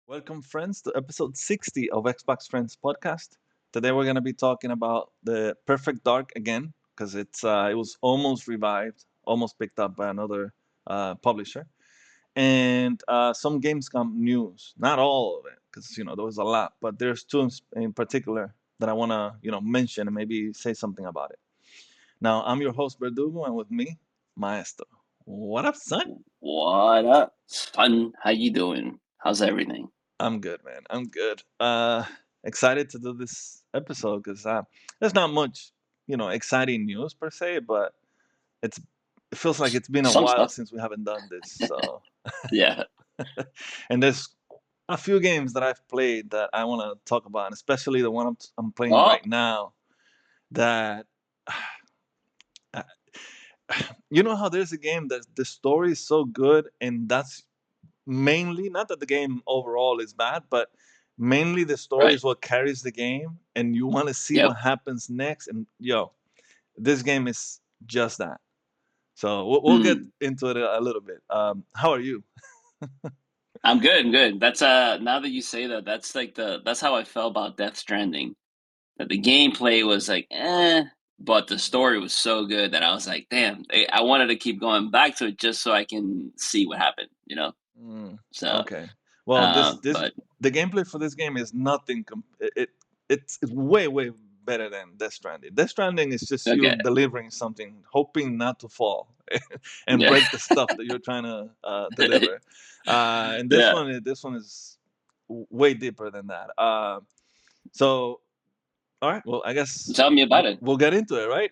Welcome, friends, to episode 60 of Xbox Friends podcast. Today, we're going to be talking about the Perfect Dark again because it was almost revived, almost picked up by another publisher, and some Gamescom news. Not all of it because there was a lot, but there's two in particular that I want to mention and maybe say something about it. Now, I'm your host Verdugo, and with me, Maestro. What up, son? What up, son? How you doing? How's everything? I'm good, man. I'm good. Excited to do this episode because there's not much, exciting news per se, but it's it feels like it's been a Some while stuff. since we haven't done this. So, Yeah. and there's a few games that I've played that I want to talk about, and especially the one I'm playing Oh, right now. That you know how there's a game that the story is so good, and that's mainly not that the game overall is bad, but mainly the story right. is what carries the game, and you want to see Yep. what happens next. And this game is just that. So we'll get Mm. into it a little bit. How are you? I'm good. I'm good. That's now that you say that, that's how I felt about Death Stranding. That the gameplay was like but the story was so good that I was like, damn, I wanted to keep going back to it just so I can see what happened. Mm, So, okay. Well, this but the gameplay for this game is nothing. It's way better than Death Stranding. Death Stranding is just you okay, delivering something, hoping not to fall and yeah, break the stuff that you're trying to deliver. And this yeah. one is way deeper than that. So all right, well, I guess Tell me about it. we'll get into it, right?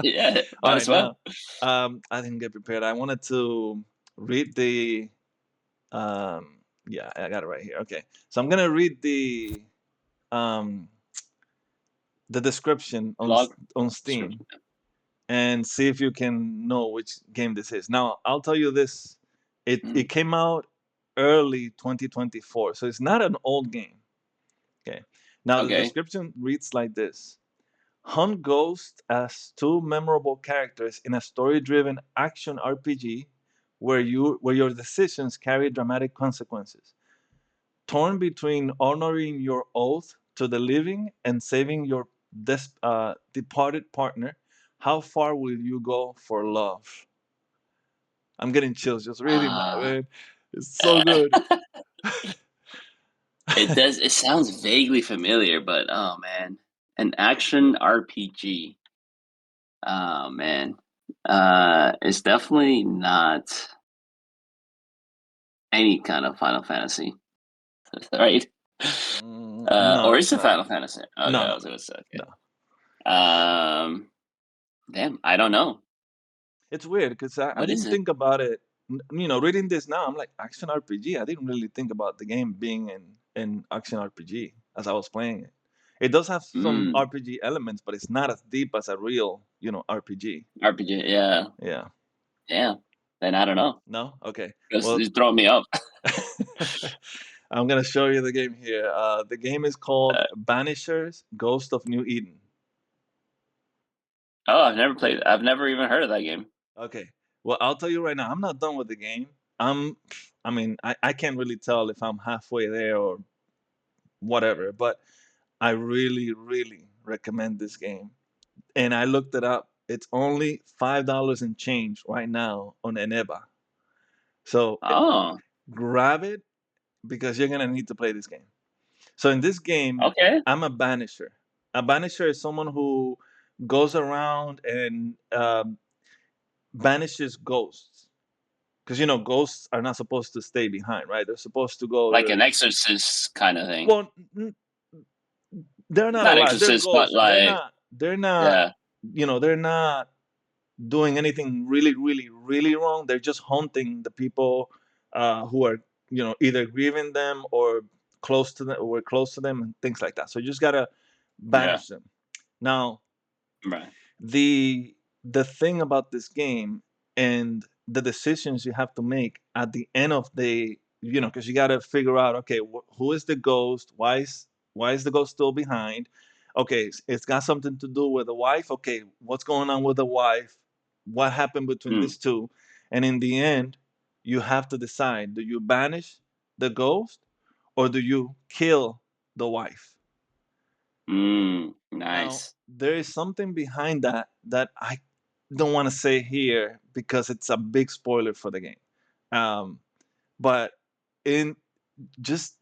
Yeah, All might right, as well. now I didn't get prepared. I wanted to read the yeah, I got it right here. Okay. So I'm gonna read um the description Log on description. Steam and see if you can know which game this is. Now, I'll tell you this. It Mm. came out early 2024, so it's not an old game. Okay. Now the Okay. description reads like this. Hunt ghosts as two memorable characters in a story-driven action RPG where your decisions carry dramatic consequences. Torn between honoring your oath to the living and saving your departed partner, how far will you go for love? I'm getting chills just reading that, Uh, man. It's so good. it does. It sounds vaguely familiar, but oh man, an action RPG. Oh man, it's definitely not any kind of Final Fantasy, right? Or No, is it no, Final Fantasy? Okay, no, I no, was gonna say. no. Okay. Um, damn, I don't know. It's weird because I What is didn't it? think about it. Reading this now, I'm like action RPG. I didn't really think about the game being in action RPG as I was playing it. It does have some Mm, RPG elements, but it's not as deep as a real, RPG. RPG. Yeah. Yeah. Damn. Then I don't know. No? Okay. Just, Well, just throw me up. I'm gonna show you the game here. The game is called Uh, Banishers: Ghost of New Eden. oh, I've never played. I've never even heard of that game. Okay. Well, I'll tell you right now, I'm not done with the game. I can't really tell if I'm halfway there or whatever, but I really recommend this game. And I looked it up. It's only $5 and change right now on Eneba. So Oh, grab it because you're gonna need to play this game. So in this game, okay. I'm a banisher. A banisher is someone who goes around and banishes ghosts. Because ghosts are not supposed to stay behind, right? They're supposed to go. Like an exorcist kind of thing. Well, they're not Not alive. They're exorcist, but ghosts. They're like, not. They're not. yeah, They're not doing anything really wrong. They're just haunting the people who are either grieving them or close to them and things like that. So you just gotta yeah, banish them. Now right. the thing about this game and the decisions you have to make at the end of the because you got to figure out, okay, who is the ghost, why is the ghost still behind, okay, it's got something to do with the wife, okay, what's going on with the wife, what happened between Mm, these two, and in the end you have to decide, do you banish the ghost or do you kill the wife? Now, Nice. there is something behind that that I don't want to say here because it's a big spoiler for the game. Um, but in just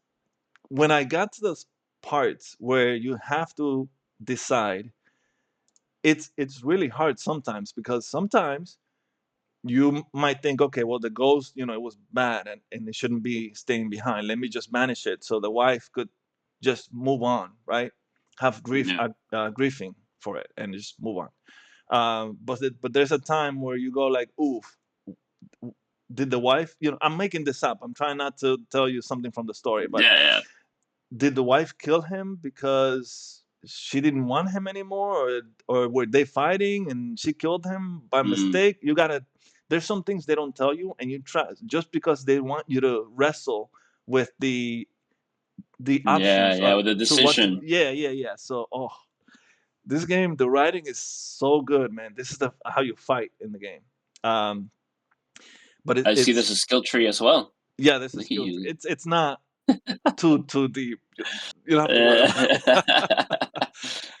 when I got to those parts where you have to decide, it's really hard sometimes because sometimes you might think, okay, well, the ghost, it was bad and it shouldn't be staying behind. Let me just banish it so the wife could just move on, right? Have Yeah. grieving for it and just move on. But there's a time where you go like, oof, did the wife? I'm making this up. I'm trying not to tell you something from the story, but Yeah, yeah. did the wife kill him because she didn't want him anymore, or were they fighting and she killed him by Mm. mistake? You gotta. There's some things they don't tell you, and you try just because they want you to wrestle with the Yeah, options yeah, with the to what to. decision. Yeah, yeah, yeah. So, this game, the writing is so good, man. This is the how you fight in the game. Um, but I see there's it's a skill tree as well yeah, there's a that you skill tree. use. It's not too deep. You don't have to worry about.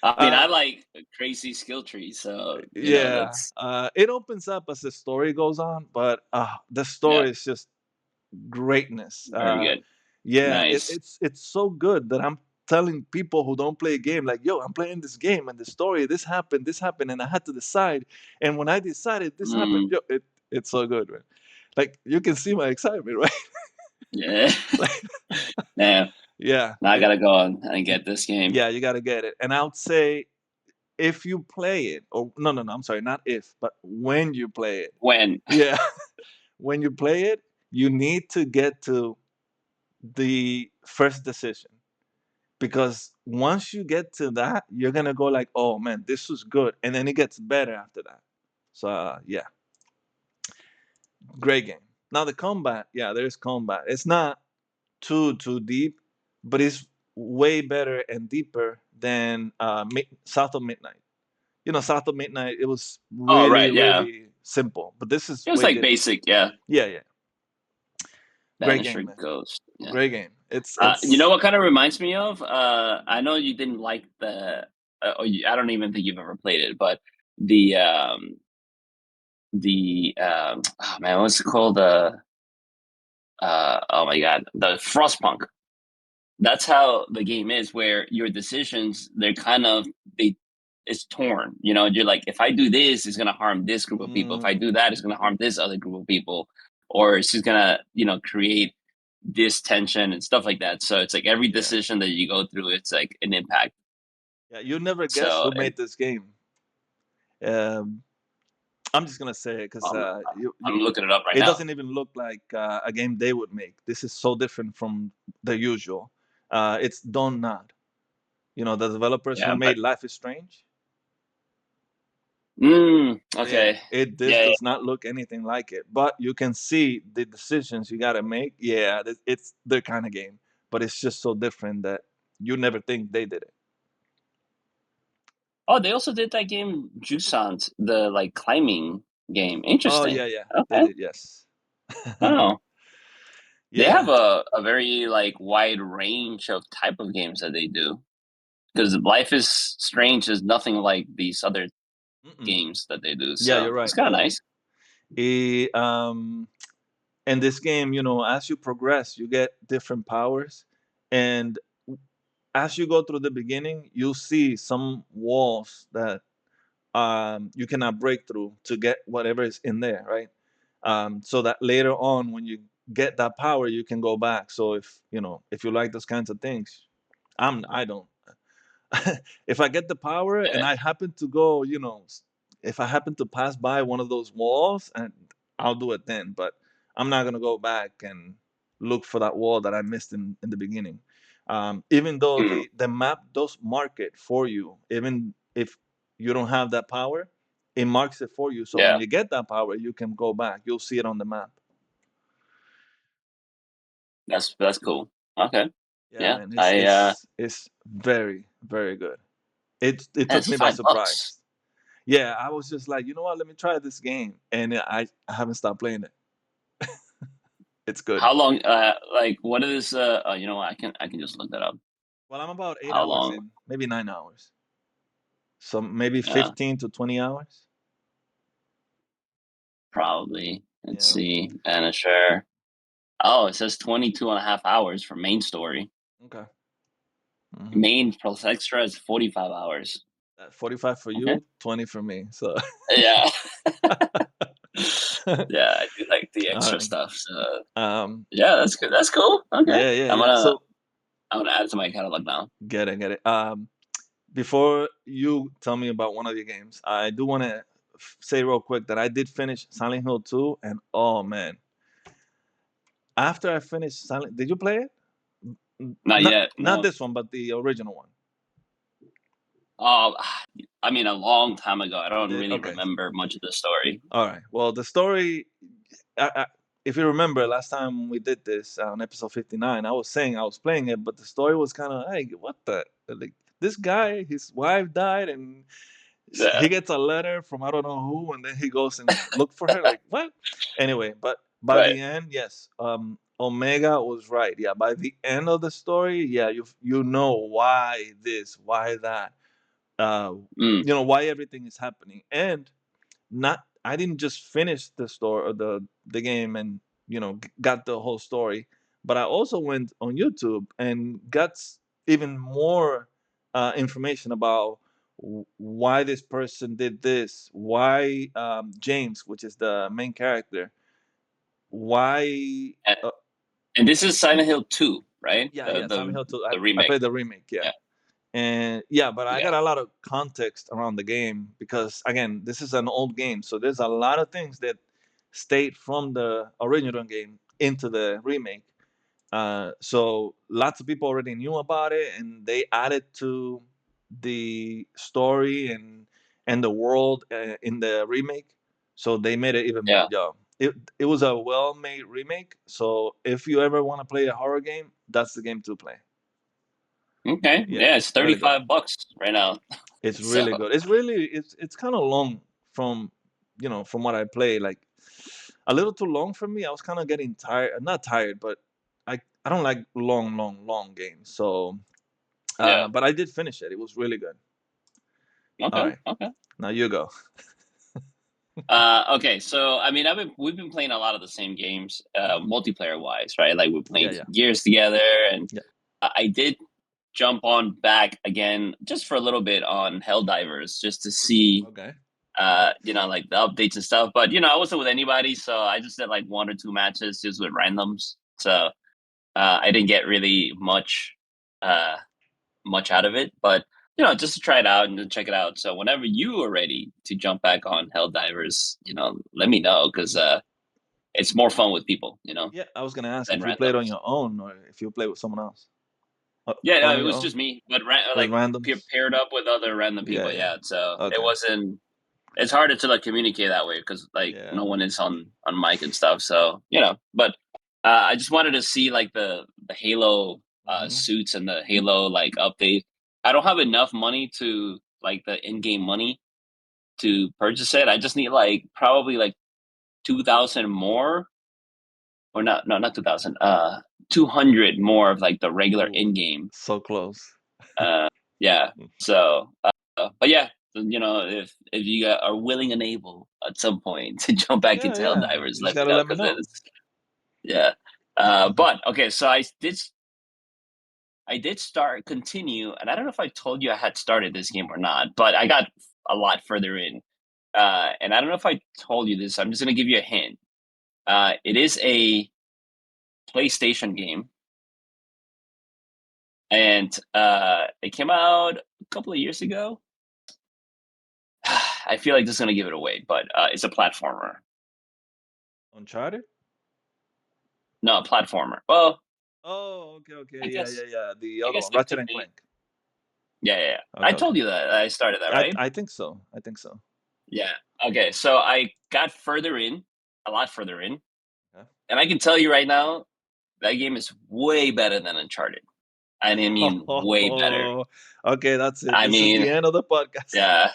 I mean, I uh, like a crazy skill trees, so, Yeah, that's it opens up as the story goes on, but the yeah, story is just greatness. very good. Yeah, Nice. it's so good that I'm telling people who don't play a game like, yo, I'm playing this game and the story, this happened, and I had to decide, and when I decided, this happened. Mm, Yo, it's so good, man. Like you can see my excitement, right? yeah. Like, Man, yeah, now I gotta go on and get this game. yeah, you got to get it, and I would say if you play it, or no, no, no, I'm sorry, not if, but when you play it, When? yeah. When you play it, you need to get to the first decision because once you get to that, you're gonna go like, "Oh man, this was good," and then it gets better after that. So yeah, great game. Now the combat, yeah, there's combat. It's not too deep, but it's way better and deeper than South of Midnight. South of Midnight, it was Oh, really right, yeah. really simple, but this is It was way like deeper. basic, yeah. Yeah, yeah, great Banisher game, man. Ghost, yeah. Great game. It's You know it's what kinda reminds me of? I know you didn't like I don't even think you've ever played it, but the, oh man, what's it called? Oh my god, the Frostpunk. That's how the game is, where your decisions, they're kind of they it's torn. You're like, if I do this, it's gonna harm this group of people. If I mm, do that, it's gonna harm this other group of people, or it's just gonna, create this tension and stuff like that. So it's like every yeah. decision that you go through, it's like an impact. Yeah, you never guess So who made this game. Um, I'm just gonna say it because um, I'm looking it up right it now. doesn't even look like a game they would make. This is so different from the usual. It's Don Nod. The developers who Yeah, but made Life is Strange. Yeah, okay, this yeah. does not look anything like it, but you can see the decisions you gotta make. Yeah, it's their kind of game, but it's just so different that you never think they did it. Oh, they also did that game Jusant, the like climbing game. Oh Interesting. yeah, yeah, they Okay. did. Yes. Oh. They have Yeah. a very, like, wide range of type of games that they do. Because Life is Strange is nothing like these other Mm-mm. games that they do, Yeah, so you're it's right. kinda nice. It, in this game, as you progress, you get different powers, and as you go through the beginning, you'll see some walls that you cannot break through to get whatever is in there, right? So that later on, when you get that power, you can go back. So if you like those kinds of things, I don't. If I get the power and Yeah. I happen to go, if I happen to pass by one of those walls, and I'll do it then. But I'm not gonna go back and look for that wall that I missed in the beginning. Even though Mm, the map does mark it for you, even if you don't have that power, it marks it for you. So when yeah. you get that power, you can go back. You'll see it on the map. That's cool. Okay. Yeah, Yeah. man, it's I, it's it's very very good. It man, took it's me by $5. surprise. Yeah, I was just like, you know what? Let me try this game, and I haven't stopped playing it. It's good. How long? Like, what is? You know what? I can just look that up. Well, I'm about eight How hours long? in, maybe 9 hours. So maybe Yeah, 15 to 20 hours. probably. Let's Yeah. see. And sure. Oh, it says 22 and a half hours for main story. Okay. Hmm. Main plus extra is 45 hours. 45 for Okay. you, 20 for me. So. Yeah. Yeah, I do like the All extra right. stuff. So Um. yeah, that's good. That's cool. Okay. Yeah. Yeah. I'm Yeah. gonna So I'm gonna add it to my catalog now. get it. Get it. Before you tell me about one of your games, I do want to say real quick that I did finish Silent Hill 2, and oh man, after I finished Silent, did you play it? Not Not yet. not No. this one, but the original one. Oh, I mean, a long time ago. I You don't did? really Okay. remember much of the story. All right. Well, the story, if you remember last time we did this on episode 59, I was saying I was playing it, but the story was kind of like, what the? Like, this guy, his wife died, and Yeah. he gets a letter from I don't know who, and then he goes and look for her. Like, what? Anyway, but by Right. the end, yes, Omega was right. Yeah, by the end of the story, yeah, you know why this, why that, uh, Mm. why everything is happening, and not I didn't just finish the story or the game and got the whole story, but I also went on YouTube and got even more information about why this person did this, why James, which is the main character, why. And, Uh, and this is Silent Hill 2, right? yeah, The yeah, Silent the Hill 2. I, the I remake. played the remake, yeah. Yeah. And yeah, but I Yeah. got a lot of context around the game because again, this is an old game, so there's a lot of things that stayed from the original game into the remake. So lots of people already knew about it, and they added to the story and the world in the remake. So they made it even Yeah. yeah. It was a well made remake. So if you ever want to play a horror game, that's the game to play. Okay. Yeah, Yeah, it's really good. $35 right now. It's So really good. It's kind of long from from what I play. Like a little too long for me. I was kind of getting tired. Not tired, but I don't like long games. So, yeah. but I did finish it. It was really good. All Okay. right, Okay. now you go. Okay, so I mean, we've been playing a lot of the same games, multiplayer wise, right? Like we're Yeah, playing yeah, Gears together, and yeah. I did jump on back again just for a little bit on Helldivers, just to see, Okay. like the updates and stuff. But I wasn't with anybody, so I just did like one or two matches just with randoms. So I didn't get really uh, much out of it, but just to try it out and to check it out. So whenever you are ready to jump back on Helldivers, let me know because it's more fun with people, Yeah, I was gonna ask than if you played on randoms. your own or if you play with someone else. Yeah, no, On it your was own just me, but with like randoms. paired up with other random Yeah, people. yeah. Yeah, so it Okay. wasn't. It's harder to like communicate that way because like Yeah. no one is on mic and stuff. So but I just wanted to see like the Halo Hmm. suits and the Halo like update. I don't have enough money to like the in-game money to purchase it. I just need like probably like 2,000 more, or not, no, not 2,000. 200 more of like the regular Ooh, in-game. so close. Uh, yeah. So, but yeah, if you are willing and able at some point to jump back Yeah, into yeah. Helldivers, You just let me gotta know let me because know. it's yeah. But okay, so I did start continue, and I don't know if I told you I had started this game or not, but I got a lot further in. And I don't know if I told you this. I'm just gonna give you a hint. It is a PlayStation game, and it came out a couple of years ago. I feel like this is gonna give it away, but it's a platformer. Uncharted? No, a platformer. Well, Oh, okay, okay. I Yeah, yeah, guess yeah. The I other guess one, it Ratchet could and be. Clank. Yeah, yeah, yeah. I Okay, okay. told you that I started that, right? I think so. I think so. Yeah. Okay, so I got further in, a lot further in, Yeah. and I can tell you right now, that game is way better than Uncharted. I mean, way better. Okay, that's it. I This is mean, the end of the podcast. yeah,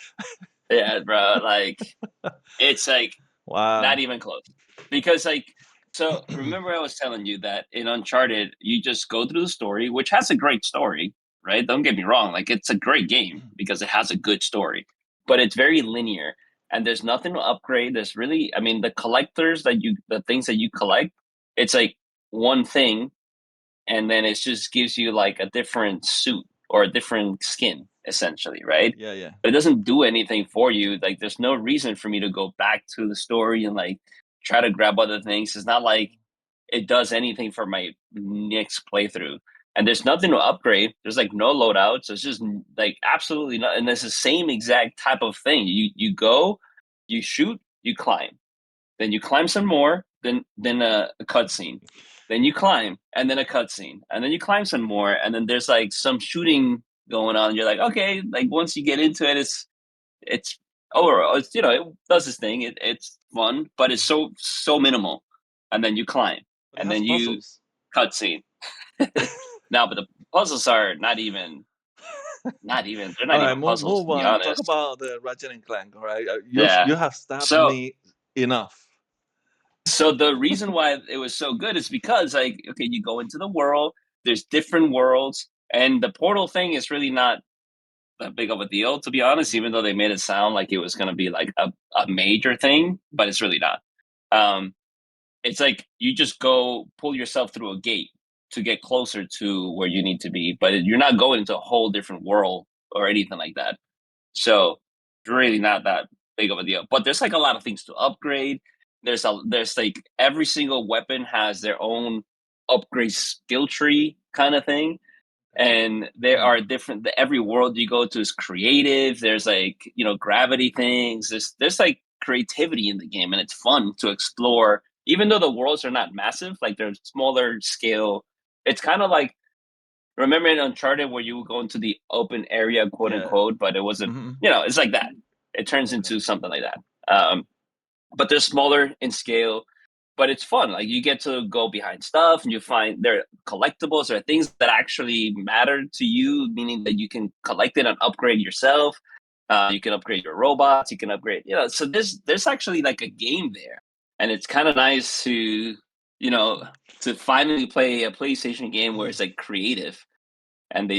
yeah, bro. Like, it's like not Wow. even close. Because like, So remember, I was telling you that in Uncharted, you just go through the story, which has a great story, right? Don't get me wrong; like it's a great game because it has a good story, but it's very linear, and there's nothing to upgrade. There's really, I mean, the things that you collect, it's like one thing, and then it just gives you like a different suit or a different skin, essentially, right? Yeah, yeah. But it doesn't do anything for you. Like, there's no reason for me to go back to the story and like try to grab other things. It's not like it does anything for my next playthrough. And there's nothing to upgrade. There's like no loadouts. It's just like absolutely not. And it's the same exact type of thing. You go, you shoot, you climb, then you climb some more, then a cutscene, then you climb, and then a cutscene, and then you climb some more, and then there's like some shooting going on. You're like, okay, like once you get into it, it's overall, it's it does this thing. It's fun, but it's so minimal. And then you climb, But it and has then you puzzles. cutscene. Now, but the puzzles are not even they're All not right, even puzzles, move to be on. Talk honest. about the Ratchet and Clank. All right, Yeah. you have stopped So me enough. So the reason why it was so good is because like okay, you go into the world, there's different worlds, and the portal thing is really not that big of a deal, to be honest, Mhm. even though they made it sound like it was gonna be like a major thing, but it's really not. Um, it's like you just go pull yourself through a gate to get closer to where you need to be, but you're not going into a whole different world or anything like that. So it's really not that big of a deal. But there's like a lot of things to upgrade. There's like every single weapon has their own upgrade skill tree kind of thing. Okay. And there Mm. are every world you go to is creative. There's like, gravity things. There's like creativity in the game and it's fun to explore. Even though the worlds are not massive, like they're smaller scale. It's kind of like remember in Uncharted where you would go into the open area, quote Yeah. unquote, but it wasn't, Hmm. it's like that. It turns Okay. into something like that. But they're smaller in scale, but it's fun. Like you get to go behind stuff and you find there are collectibles or things that actually matter to you, meaning that you can collect it and upgrade yourself. You can upgrade your robots. You can upgrade, so there's actually like a game there, and it's kind of nice you know, to finally play a PlayStation game where it's like creative and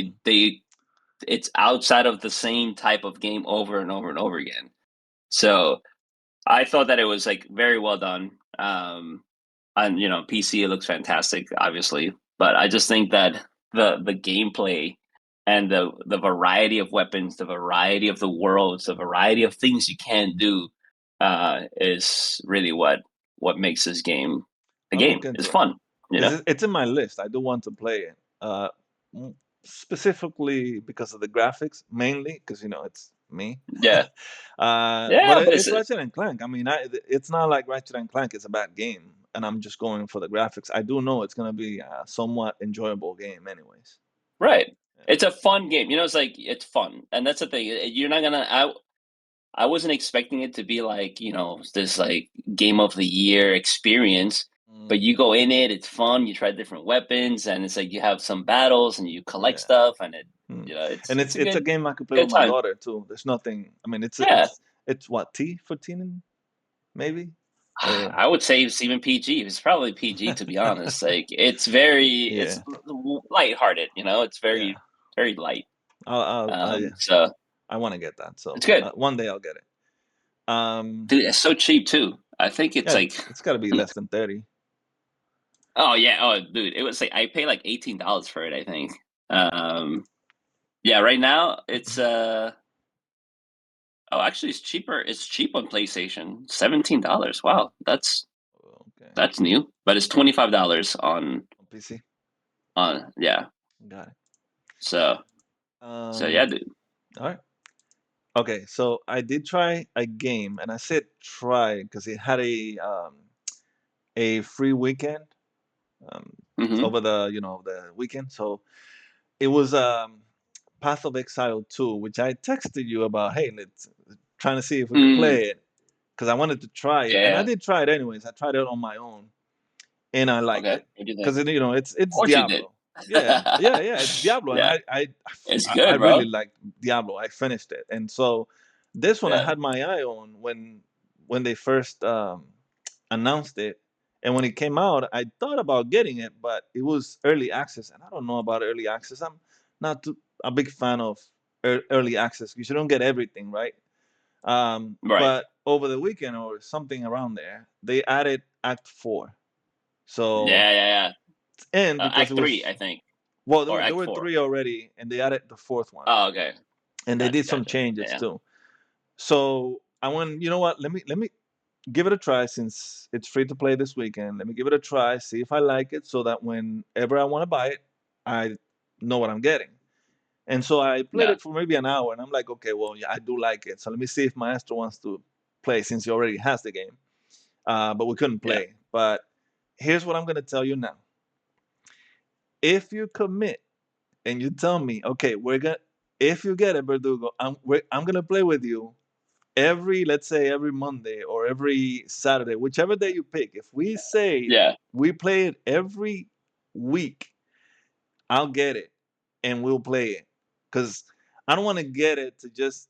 it's outside of the same type of game over and over and over again. So I thought that it was like very well done. On PC, it looks fantastic, obviously, but I just think that the gameplay and the variety of weapons, the variety of the worlds, the variety of things you can do, is really what makes this game a I'll game. look It's into it. fun, you know. It's in my list. I do want to play it. M- Specifically because of the graphics, mainly because it's me. Yeah, But yeah, but it's it's Ratchet and Clank. I mean, it's not like Ratchet and Clank is a bad game, and I'm just going for the graphics. I do know it's gonna be a somewhat enjoyable game, anyways. right. Yeah. It's a fun game. It's like it's fun, and that's the thing. You're not gonna. I wasn't expecting it to be like, this like game of the year experience, but Mm, you go in it, it's fun, you try different weapons, and it's like you have some battles and you collect yeah. stuff and Mm. it's And it's a it's a good game I could play with good my time. daughter too. There's nothing. I mean, Yeah. it's what T for teen maybe or I would say it's even PG. It's probably PG to be honest. Like it's yeah, lighthearted, it's yeah. very light. I So I want to get that. it's So good. one day I'll get it. Dude, it's so cheap too. I think it's Yeah, like it's got to be less than 30. oh yeah, oh dude, it was like I paid like $18 for it, I think. Um Yeah, right now it's oh actually it's cheaper. It's cheap on PlayStation. $17. Wow, Okay, that's new. But it's $25 on on PC. yeah. Got it. So yeah, dude. All right. Okay, so I did try a game, and I said try because it had a free weekend um, Mhm. over the weekend. So it was Path of Exile 2, which I texted you about. Hey, let's trying to see if we could Mm, play it because I wanted to try it, and I yeah. did try it anyways. I tried it on my own, and I liked Okay. it What do you think? because Of it's course you did. Diablo. Yeah, yeah, yeah. It's Diablo, and Yeah. It's I good, really bro. liked Diablo. I finished it, and so this one I Yeah. had my eye on when they first announced it, And when it came out, I thought about getting it, but it was early access, and I don't know about early access. I'm not a big fan of early access because you don't get everything, right? Right. But over the weekend or something around there, they added Act Four. So Yeah, yeah, yeah. and because it Act 3, I was, think, well, or there Act were 4. three already, and they added the fourth one, Oh, okay. and they Gotcha, did some gotcha. changes Yeah, too. So I went, you know what? Let me give it a try since it's free to play this weekend. Let me give it a try, see if I like it, so that whenever I want to buy it, I know what I'm getting. And so I played yeah, it for maybe an hour, and I'm like, okay, well, yeah, I do like it. So let me see if Maestro wants to play since he already has the game. But we couldn't yeah, play. But here's what I'm gonna tell you now: if you commit and you tell me, okay, we're gonna, if you get it, Verdugo, I'm gonna play with you every, let's say, every Monday or every Saturday, whichever day you pick. If we say yeah, we play it every week, I'll get it and we'll play it. Because I don't want to get it to just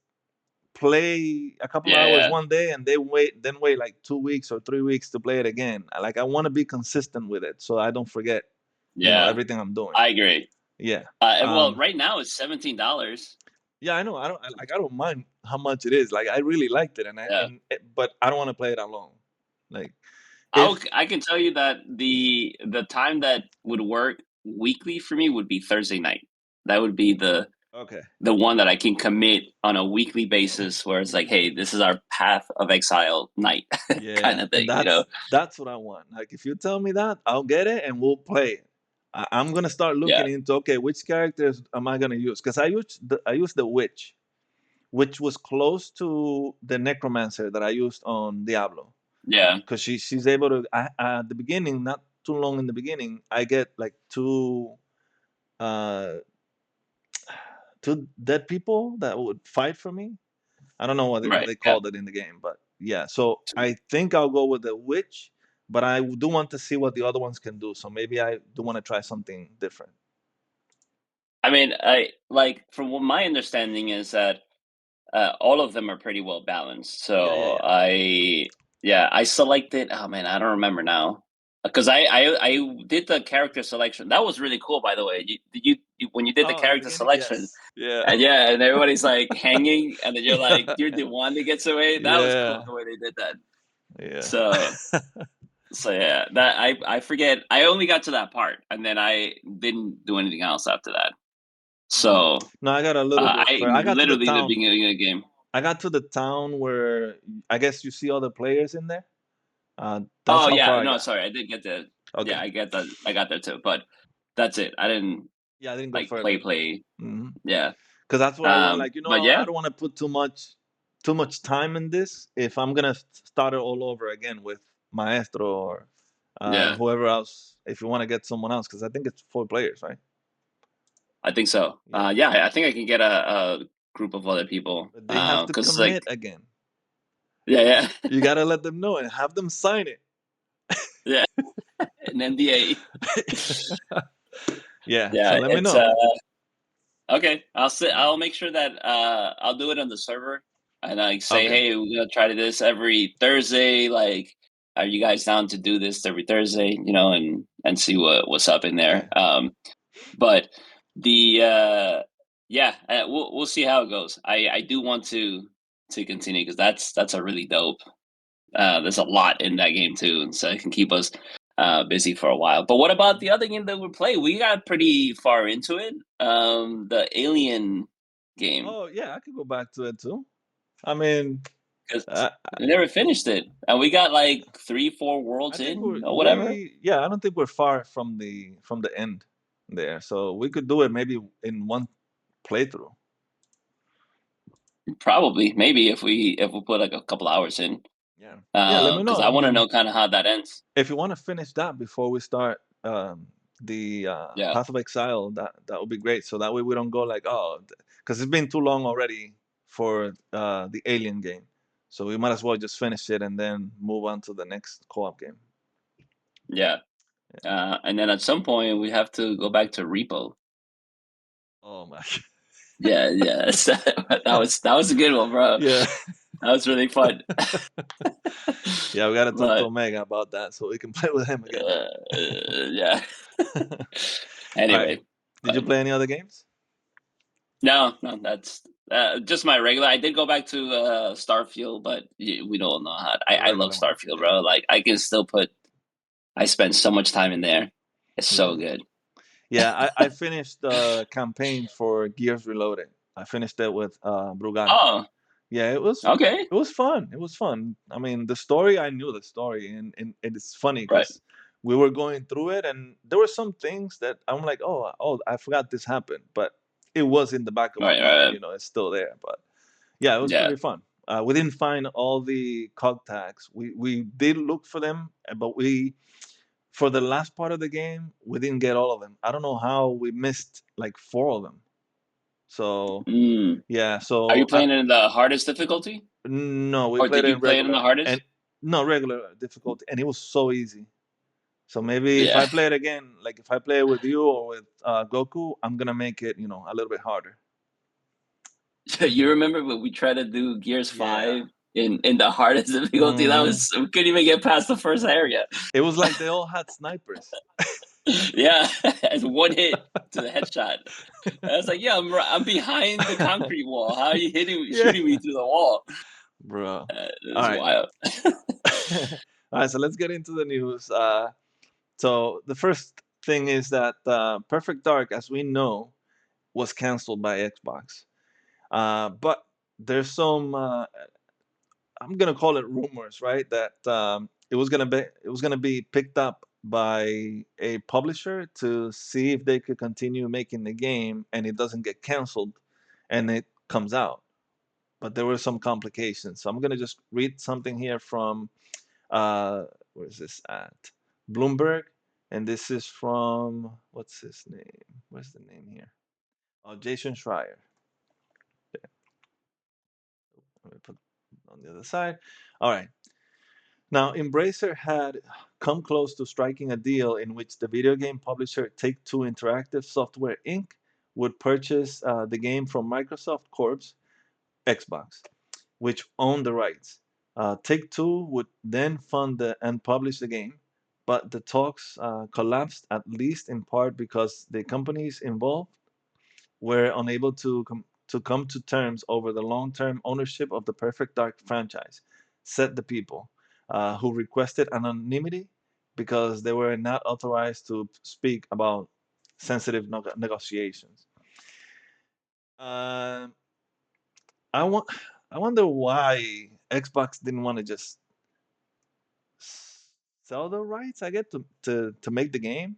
play a couple yeah, hours yeah, one day and then wait like 2 weeks or 3 weeks to play it again. Like I want to be consistent with it so I don't forget, yeah. everything I'm doing. I agree. Yeah. And well, Um, right now it's $17. yeah, I know. I don't mind how much it is. Like I really liked it, Yeah. but I don't want to play it alone. Like I'll if I can tell you that the time that would work weekly for me would be Thursday night. That would be okay, the one that I can commit on a weekly basis where it's like, "Hey, this is our Path of Exile night," yeah, kinda and thing, you know? that's what I want. Like if you tell me that, I'll get it and we'll play it. I'm gonna start looking Yeah, into, okay, which characters am I gonna use? Because I used the witch, which was close to the necromancer that I used on Diablo. yeah, Because she's able to, at the beginning, not too long in the beginning, I get like uh two dead people that would fight for me. I don't know what right, they yeah. called it in the game, but yeah. So I think I'll go with the witch, but I do want to see what the other ones can do. So maybe I do want to try something different. I mean, I like, from what my understanding is that all of them are pretty well balanced. Yeah, yeah, So yeah. I selected. Oh man, I don't remember now because I did the character selection. That was really cool, by the way. When you did the Oh, at the character beginning, selection, yes. Yeah, and yeah, and everybody's like hanging, and then you're like, you're the one that gets away. That was cool yeah, the way they did that. yeah. So yeah, that I forget. I only got to that part, and then I didn't do anything else after that. Mhm. So No, I got a little bit I further. I got to the literally the town. beginning of the game. I got to the town where I guess you see all the players in there. That's Oh, how far yeah, I no, got. sorry, I did get the Okay. yeah, I get that I got there too, but that's it. I didn't, Yeah, I didn't go like, further. play. Hmm. Yeah, Because that's what I want. Like, but I yeah, don't want to put too much time in this if I'm gonna start it all over again with Maestro or yeah, whoever else. If you want to get someone else, because I think it's 4 players, right? I think so. Yeah, Yeah, I think I can get a group of other people, but they have to cause like commit again. yeah, You yeah, gotta let them know and have them sign it. yeah, an NDA. Yeah. So Yeah, let me it's, know. okay, Mhm. I'll make sure that, I'll do it on the server and, like, say, Okay. "Hey, we're gonna try this every Thursday, like, are you guys down to do this every Thursday?" You know, and see what's up in there, Yeah. but the, yeah, we'll see how it goes. I do want to continue because that's a really dope, there's a lot in that game too, and so it can keep us, busy for a while. But what about the Mhm. other game that we play? We got pretty far into it. The Alien game, Oh yeah, I could go back to it too. I mean, because I, we never finished it, and we got like 3, 4 I worlds think in or whatever. yeah, I don't think we're far from the end there. So we could do it maybe in one playthrough. Probably, maybe if we put like a couple hours in, Yeah. Yeah, let me because know. I I want to mean, know kind of how that ends. if you want to finish that before we start the Yeah, Path of Exile, that would be great. So that way we don't go like, oh, because it's been too long already for the Alien game. So we might as well just finish it and then move on to the next co-op game. yeah. Yeah. And then at some point we have to go back to Repo. Oh my. Yeah, yeah. That was a good one, bro. Yeah. That was really fun. Yeah, we gotta talk to But Omega about that so we can play with him again. yeah. All right. Anyway, Did you but play any other games? no, no, that's just my regular. I did go back to Starfield, but we don't know how. The I love regular one. Starfield, Yeah. bro. Like I can still put. I spend so much time in there. It's so Yeah. good. Yeah, I finished the campaign for Gears Reloaded. I finished it with Brugal. Oh, Yeah, okay, it was fun. It was fun. I mean, the story, I knew the story, and it's funny right, because we were going through it, and there were some things that I'm like, oh, I forgot this happened, but it was in the back of my right, mind. right. You know, it's still there. But yeah, it was Yeah. pretty fun. We didn't find all the cog tags. We did look for them, but we for the last part of the game we didn't get all of them. I don't know how we missed like four of them. So Mm. yeah, Are you so playing in the hardest difficulty, no, we or played did it you in play it in the regular and hardest? no regular difficulty, and it was so easy. So maybe if Yeah. I play it again, like if I play it with you or with Goku, I'm gonna make it, a little bit harder. You remember when we tried to do Gears Yeah. 5 in the hardest difficulty? That Hmm. was we couldn't even get past the first area. It was like they all had snipers. Yeah, as one hit to the headshot. I was like, "Yeah, I'm behind the concrete wall. How are you Yeah, shooting me through the wall?" bro. It All was right. wild. All right, so let's get into the news. So the first thing is that Perfect Dark, as we know, was canceled by Xbox. But there's some I'm gonna call it rumors, right? That it was gonna be picked up by a publisher to see if they could continue making the game and it doesn't get canceled, and it comes out. But there were some complications, so I'm gonna just read something here from where's this at Bloomberg, and this is from what's his name? Where's the name here? Oh, Jason Schreier. Let me put on the other side. All right. Now, Embracer had come close to striking a deal in which the video game publisher Take Two Interactive Software Inc. would purchase the game from Microsoft Corp's Xbox, which owned the rights. Take Two would then fund and publish the game, but the talks collapsed at least in part because the companies involved were unable to come to terms over the long-term ownership of the Perfect Dark franchise, said the people, who requested anonymity because they were not authorized to speak about sensitive negotiations. Uh, I want. I wonder why Xbox didn't want to just sell the rights. I get to make the game,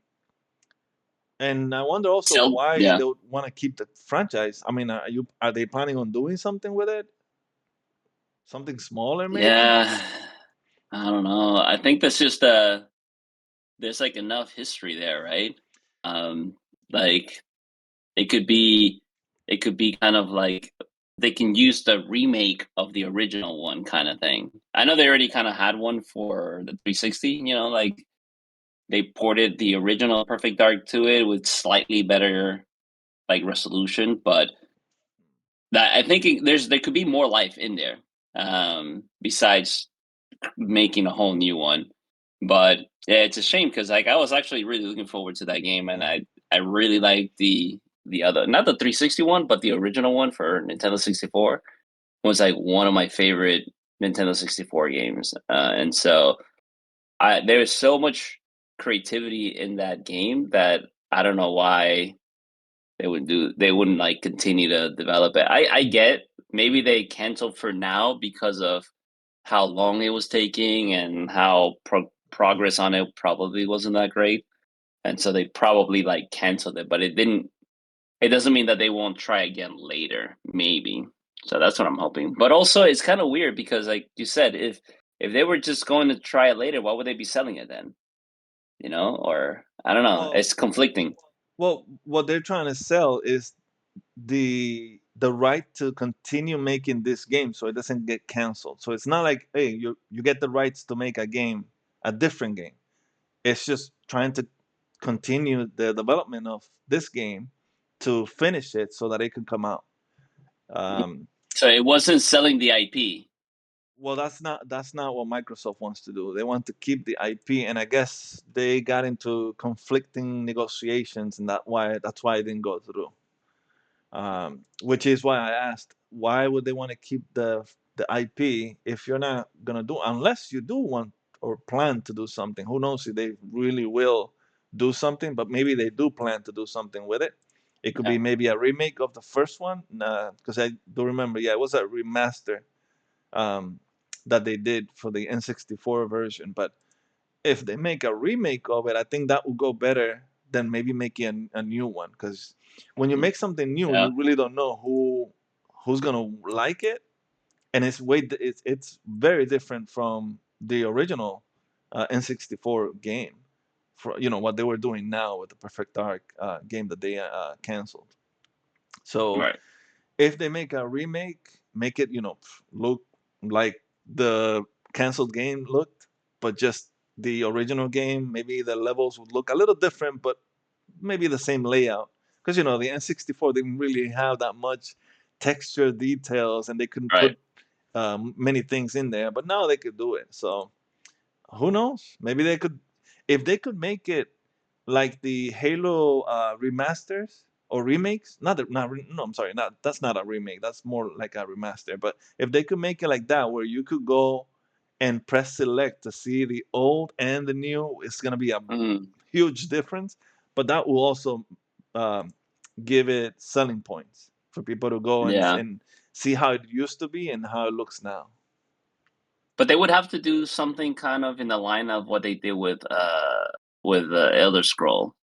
and I wonder also So why yeah, they would want to keep the franchise. I mean, are they planning on doing something with it? Something smaller, maybe? yeah. I don't know. I think that's just there's like enough history there, right? Um, like it could be it could be kind of like they can use the remake of the original one kind of thing. I know they already kind of had one for the 360, like they ported the original Perfect Dark to it with slightly better like resolution, but that I think there could be more life in there besides making a whole new one. But yeah, it's a shame because like I was actually really looking forward to that game, and Hmm. I really like the other, not the 360 one, but the original one for Nintendo 64 was like one of my favorite Nintendo 64 games. And so I there is so much creativity in that game that I don't know why they wouldn't like continue to develop it. I get maybe they canceled for now because of how long it was taking and how progress on it probably wasn't that great, and so they probably like canceled it. But it doesn't mean that they won't try again later, maybe. So that's what I'm hoping. But also, it's kind of weird because, like you said, if they were just going to try it later, why would they be selling it then? Or I don't know. Well, It's conflicting. what they're trying to sell is the right to continue making this game, so it doesn't get canceled. So it's not like, hey, you get the rights to make a game, a different game. It's just trying to continue the development of this game to finish it so that it can come out. Um, So it wasn't selling the IP. Well, that's not what Microsoft wants to do. They want to keep the IP, and I guess they got into conflicting negotiations, and that's why it didn't go through. Which is why I asked, why would they want to keep the IP if you're not gonna do, unless you do want or plan to do something. Who knows if they really will do something, but maybe they do plan to do something with it. It could be Yeah. maybe a remake of the first one, because I do remember, yeah, it was a remaster um, that they did for the N64 version. But if they make a remake of it, I think that would go better than maybe making a new one. Because when you Mm. make something new, Yeah. you really don't know who's gonna like it, and it's very different from the original N64 game. For what they were doing now with the Perfect Dark game that they canceled. So Right. if they make a remake, make it look like the canceled game looked, but just the original game. Maybe the levels would look a little different, but maybe the same layout. Because the N64 didn't really have that much texture details, and they couldn't Right. put many things in there. But now they could do it. So who knows? Maybe they could, if they could make it like the Halo remasters or remakes. No, I'm sorry, not that's not a remake. That's more like a remaster. But if they could make it like that, where you could go and press select to see the old and the new, it's gonna be a Mm. huge difference. But that will also um, give it selling points for people to go Yeah. and see how it used to be and how it looks now. But they would have to do something kind of in the line of what they did with Elder Scroll,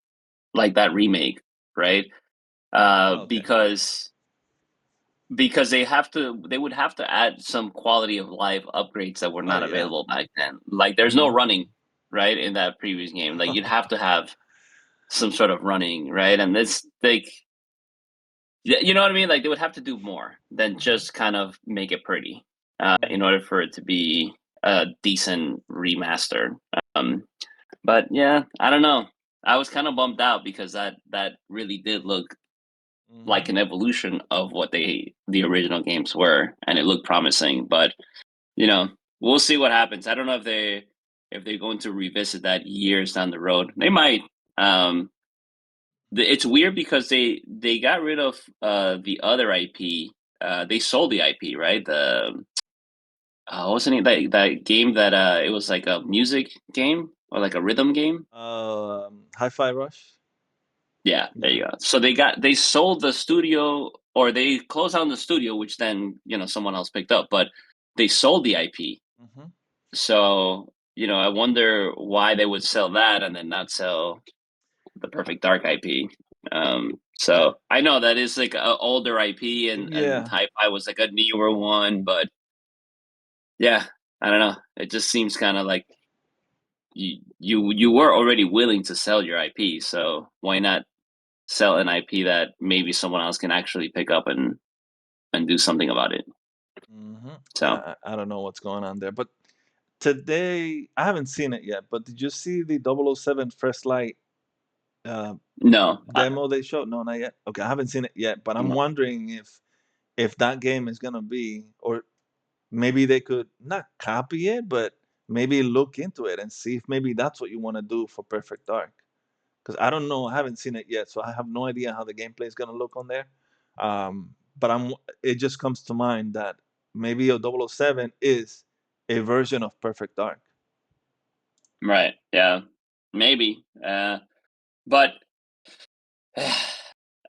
like that remake, right? Oh, okay. Because they would have to add some quality of life upgrades that were Oh not yeah. available back then. Like there's no Hmm. running, right, in that previous game. Like you'd have to have some sort of running, right? And this like you know what I mean? Like they would have to do more than Hmm. just kind of make it pretty in Hmm. order for it to be a decent remaster. Um, but yeah, I don't know. I was kind of bummed out because that really did look like Hmm. an evolution of what the original games were, and it looked promising. But you know, we'll see what happens. I don't know if they're going to revisit that years down the road. They might. Um, it's weird because they got rid of the other IP. They sold the IP, right? The wasn't it that game that it was like a music game or like a rhythm game? Hi-Fi Rush. Yeah, there Yeah. you go. So they sold the studio or they closed down the studio, which then someone else picked up, but they sold the IP. Hmm. So I wonder why they would sell that and then not sell the Perfect Dark IP. I So I know that is like an older IP and Yeah. Hi-Fi was like a newer one, but yeah, I don't know. It just seems kind of like you were already willing to sell your IP, so why not sell an IP that maybe someone else can actually pick up and do something about it. Hmm. So I don't know what's going on there, but today I haven't seen it yet. But did you see the 007 First Light uh, no, demo they showed? No, not yet. Okay, I haven't seen it yet, but I'm no, wondering if that game is gonna be, or maybe they could not copy it, but maybe look into it and see if maybe that's what you want to do for Perfect Dark. Because I don't know, I haven't seen it yet, so I have no idea how the gameplay is gonna look on there. But it just comes to mind that maybe a 007 is a version of Perfect Dark. right, yeah, maybe, but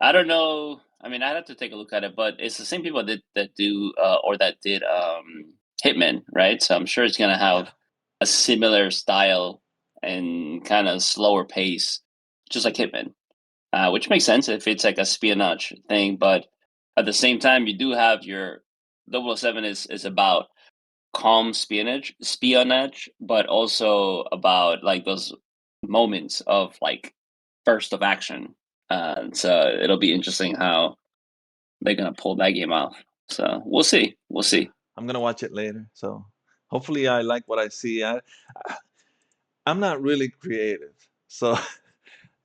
I don't know. I mean, I'd have to take a look at it, but it's the same people that do or that did Hitman, right? So I'm sure it's gonna Yeah. have a similar style and kind of slower pace, just like Hitman. Which makes sense if it's like a espionage thing. But at the same time, you do have your 007 is about calm espionage, but also about like those moments of like burst of action. So it'll be interesting how they're gonna pull that game off. So we'll see. We'll see. I'm gonna watch it later. So hopefully I like what I see. I'm not really creative. So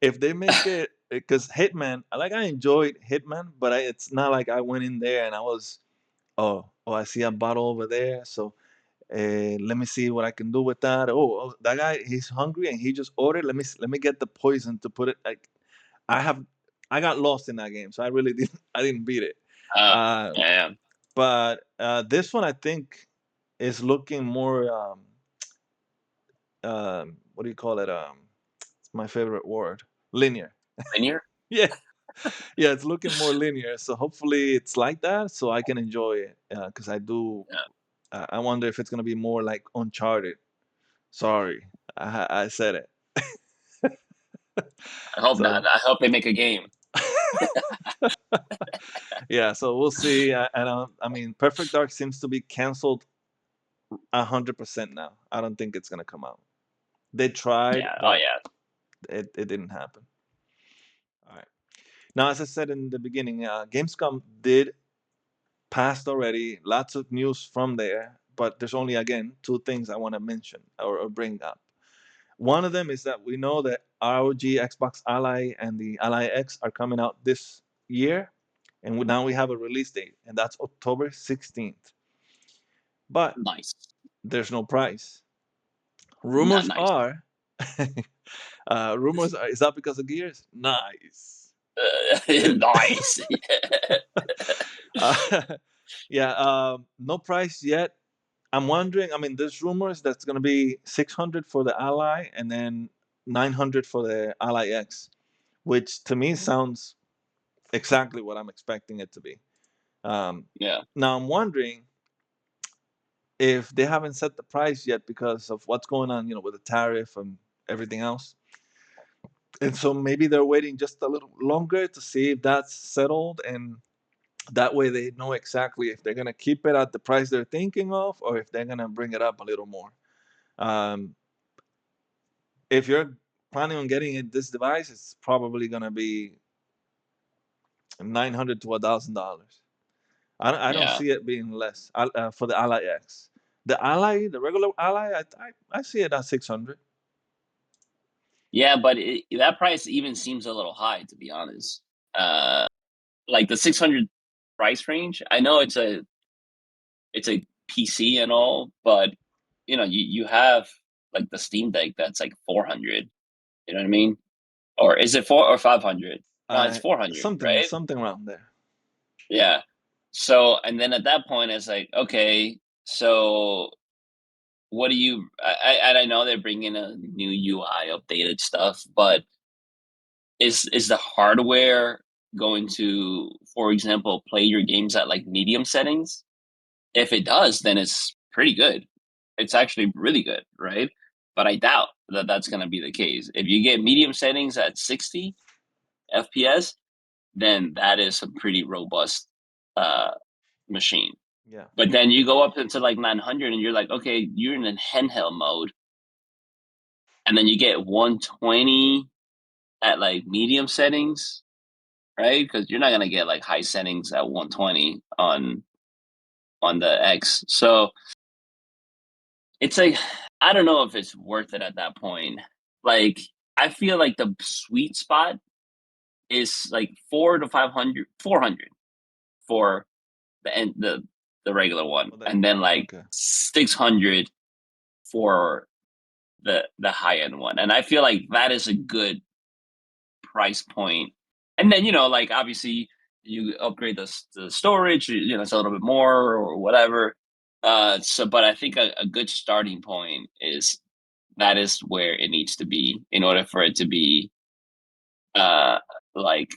if they make it, because Hitman, I enjoyed Hitman, but it's not like I went in there and I was, oh, I see a bottle over there. So Let me see what I can do with that. Oh, that guy, he's hungry and he just ordered. Let me get the poison to put it. Like I have, I got lost in that game, so I really didn't. I didn't beat it. Uh, Uh, yeah, but this one, I think, is looking more. What do you call it? It's my favorite word. Linear. linear. Yeah, yeah. It's looking more linear. So hopefully, it's like that, so I can enjoy it. Because I do. Yeah, I wonder if it's gonna be more like Uncharted. Sorry, I said it. I hope not. So I hope they make a game. yeah, so we'll see. And I mean, Perfect Dark seems to be canceled 100% now. I don't think it's gonna come out. They tried, Yeah. Oh but yeah. it didn't happen. All right. Now, as I said in the beginning, Gamescom did passed already. Lots of news from there, but there's only again two things I want to mention or bring up. One of them is that we know that ROG Xbox Ally and the Ally X are coming out this year, and now we have a release date, and that's October 16th. But Nice. there's no price. Not Rumors nice. are, rumors are, is that because of Gears? Nice. Nice. uh, yeah, no price yet. I'm wondering. I mean, there's rumors that's gonna be 600 for the Ally and then 900 for the Ally X, which to me sounds exactly what I'm expecting it to be. Um, Yeah. Now I'm wondering if they haven't set the price yet because of what's going on, with the tariff and everything else. And so maybe they're waiting just a little longer to see if that's settled, and that way they know exactly if they're gonna keep it at the price they're thinking of or if they're gonna bring it up a little more. Um, if you're planning on getting this device, it's probably gonna be 900 to $1,000. I don't Yeah. see it being less for the Ally X. The Ally, the regular Ally, I see it at 600. Yeah, but that price even seems a little high, to be honest. Uh, like the 600 price range. I know it's a PC and all, but you have like the Steam Deck that's like 400. You know what I mean? Or is it 4 or 500? No, it's I 400, something right? something around there. Yeah. So, and then at that point, it's like, okay, so what do you? And I know they're bringing a new UI, updated stuff, but is the hardware going to, for example, play your games at like medium settings? If it does, then it's pretty good. It's actually really good, right? But I doubt that that's going to be the case. If you get medium settings at 60 FPS, then that is a pretty robust uh, machine. Yeah, But then you go up into like 900 and you're like, okay, you're in a handheld mode, and then you get 120 at like medium settings, right? Because you're not gonna get like high settings at 120 on the X. So it's like I don't know if it's worth it at that point. Like I feel like the sweet spot is like 400 to 500, 400 for the regular one, well, and then like okay. 600 for the high end one. And I feel like that is a good price point. And then like obviously you upgrade the storage, it's a little bit more or whatever. So, but I think a good starting point is that is where it needs to be in order for it to be uh like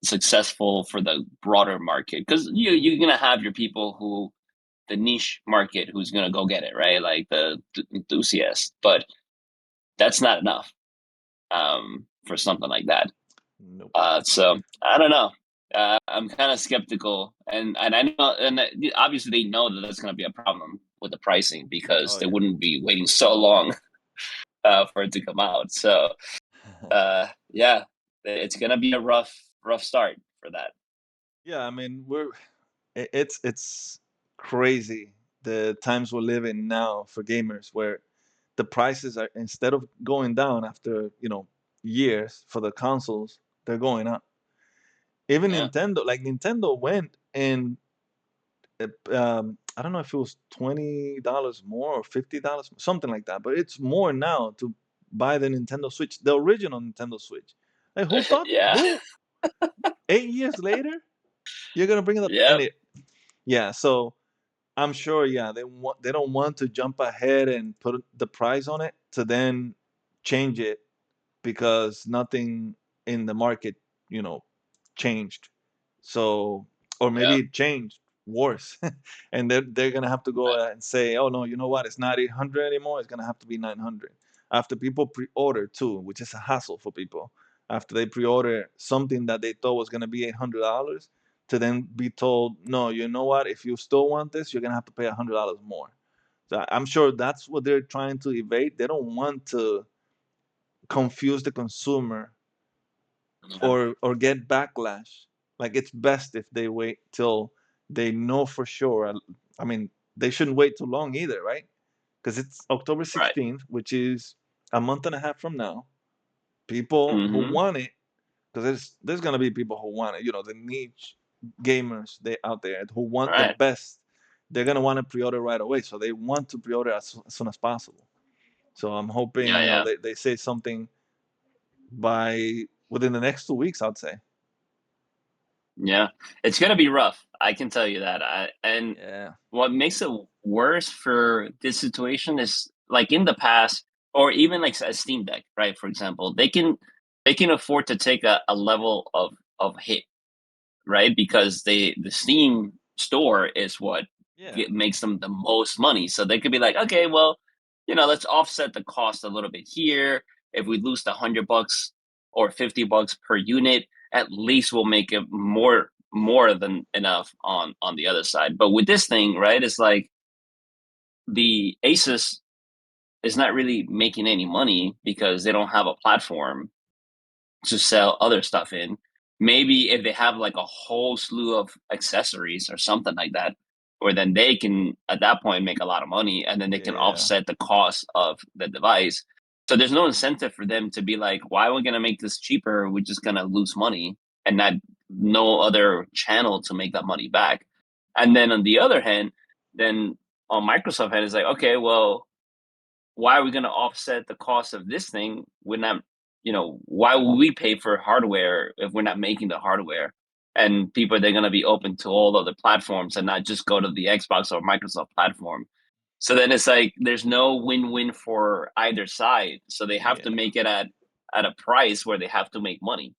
successful for the broader market, because you're gonna have your people who the niche market who's gonna go get it, right? Like the enthusiast, but that's not enough for something like that. Nope. So I don't know. I'm kind of skeptical, and I know, and obviously they know that that's going to be a problem with the pricing because Oh they yeah. wouldn't be waiting so long for it to come out. So yeah, it's going to be a rough start for that. Yeah, I mean, it's crazy the times we live in now for gamers where the prices are, instead of going down after, years for the consoles, they're going up. Even Yeah, Nintendo, like Nintendo went and I don't know if it was $20 more or $50, something like that. But it's more now to buy the Nintendo Switch, the original Nintendo Switch. Like who thought Yeah. who 8 years later you're gonna bring it up and Yep. it yeah. So I'm sure yeah they don't want to jump ahead and put the price on it to then change it because nothing in the market, you know, changed. So, or maybe Yep. it changed worse, and they're gonna have to go and say, oh no, you know what? It's not 800 anymore. It's gonna have to be 900. After people pre-order too, which is a hassle for people. After they pre-order something that they thought was gonna be $800, to then be told, no, you know what? If you still want this, you're gonna have to pay $100 more. So I'm sure that's what they're trying to evade. They don't want to confuse the consumer Yeah. or get backlash. Like it's best if they wait till they know for sure. I mean, they shouldn't wait too long either, right? Because it's October Right. 16th, which is a month and a half from now. People who Hmm. want it, because there's gonna be people who want it. You know, the niche gamers they out there who want the Right. best. They're gonna want to pre-order right away, so they want to pre-order as soon as possible. So I'm hoping Yeah. Yeah. they say something by within the next 2 weeks. I'd say. Yeah, it's gonna be rough. I can tell you that. And Yeah. what makes it worse for this situation is like in the past, or even like a Steam Deck, right? For example, they can afford to take a level of hit, right? Because the Steam store is what Yeah. makes them the most money. So they could be like, okay, well, let's offset the cost a little bit here. If we lose the $100 or $50 per unit, at least we'll make it more than enough on the other side. But with this thing, right, it's like the Asus is not really making any money because they don't have a platform to sell other stuff in. Maybe if they have like a whole slew of accessories or something like that, or then they can at that point make a lot of money and then they can Yeah. offset the cost of the device. So there's no incentive for them to be like, why are we gonna make this cheaper? We're just gonna lose money and not no other channel to make that money back. And then on the other hand, then on Microsoft hand is like, okay, well, why are we going to offset the cost of this thing? We're not, why would we pay for hardware if we're not making the hardware? And people they're going to be open to all other platforms and not just go to the Xbox or Microsoft platform. So then it's like there's no win-win for either side. So they have to Yeah. make it at a price where they have to make money,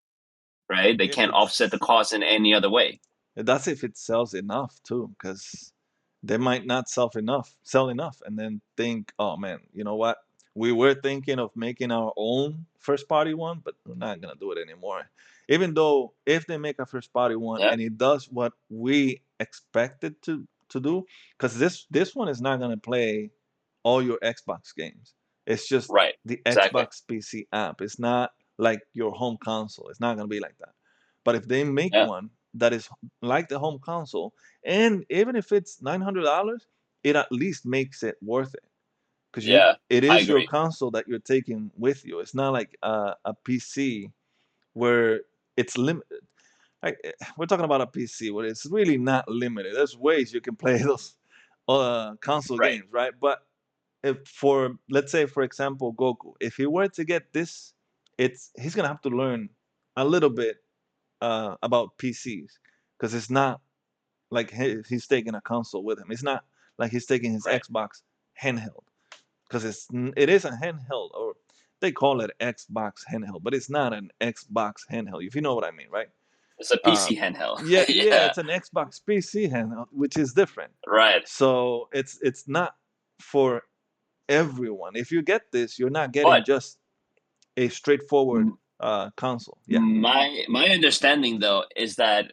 right? They If can't offset the it's cost in any other way. that's if it sells enough too, because they might not sell enough, and then think, oh man, you know what? We were thinking of making our own first party one, but we're not gonna do it anymore. Even though if they make a first party one Yeah. and it does what we expected to do, because this one is not gonna play all your Xbox games. It's just Right. the Exactly. Xbox PC app. It's not like your home console. It's not gonna be like that. But if they make Yeah. one that is like the home console, and even if it's $900, it at least makes it worth it because Yeah. it I is your agree. console that you're taking with you. It's not like a PC where it's limited. Like we're talking about a PC where it's really not limited. There's ways you can play those console Right. games, right? But if for let's say for example Goku, if he were to get this, it's he's gonna have to learn a little bit about PCs because it's not like he's taking a console with him. It's not like he's taking his Right. Xbox handheld because it is a handheld or they call it Xbox handheld, but it's not an Xbox handheld. If you know what I mean, right? It's a Uh, PC handheld. yeah, yeah, Yeah. it's an Xbox PC handheld, which is different. Right. So it's not for everyone. If you get this, you're not getting But just a straightforward m- console. Yeah, my understanding though is that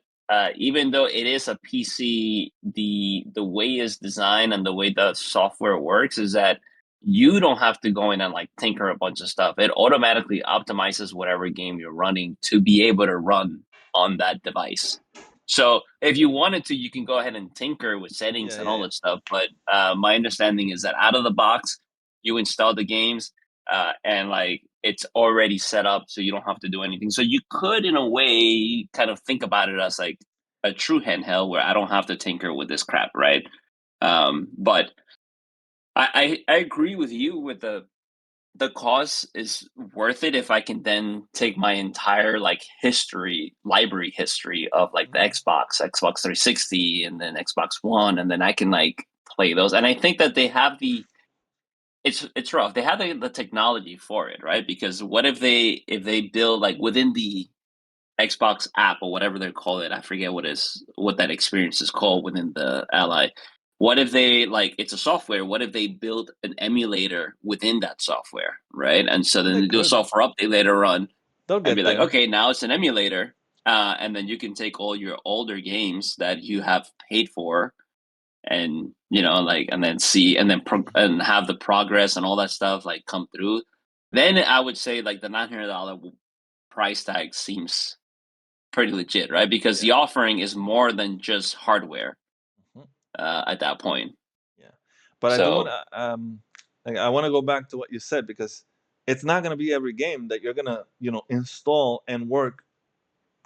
even though it is a PC, the way it's designed and the way the software works is that you don't have to go in and like tinker a bunch of stuff. It automatically optimizes whatever game you're running to be able to run on that device. So if you wanted to, you can go ahead and tinker with yeah, settings and yeah, all yeah. that stuff. But my understanding is that out of the box, you install the games and like it's already set up so you don't have to do anything. So you could in a way kind of think about it as like a true handheld where I don't have to tinker with this crap, right? But I agree with you with the cost is worth it if I can then take my entire like history, library history of like the Mhm. Xbox 360, and then Xbox One, and then I can like play those. And I think that they have the it's rough. They have the technology for it, right? Because what if they build like within the Xbox app or whatever they call it. I forget what that experience is called within the Ally. What if they like it's a software? What if they build an emulator within that software, right? And so then They they do a could. software update later on They'll and be get like, there. okay, now it's an emulator, and then you can take all your older games that you have paid for, and like, and then see, and then and have the progress and all that stuff like come through. Then I would say like the $900 price tag seems pretty legit, right? Because the Yeah. offering is more than just hardware Mhm. at that point. Yeah. But I do want So to like, I want to go back to what you said because it's not going to be every game that you're going to, install and work,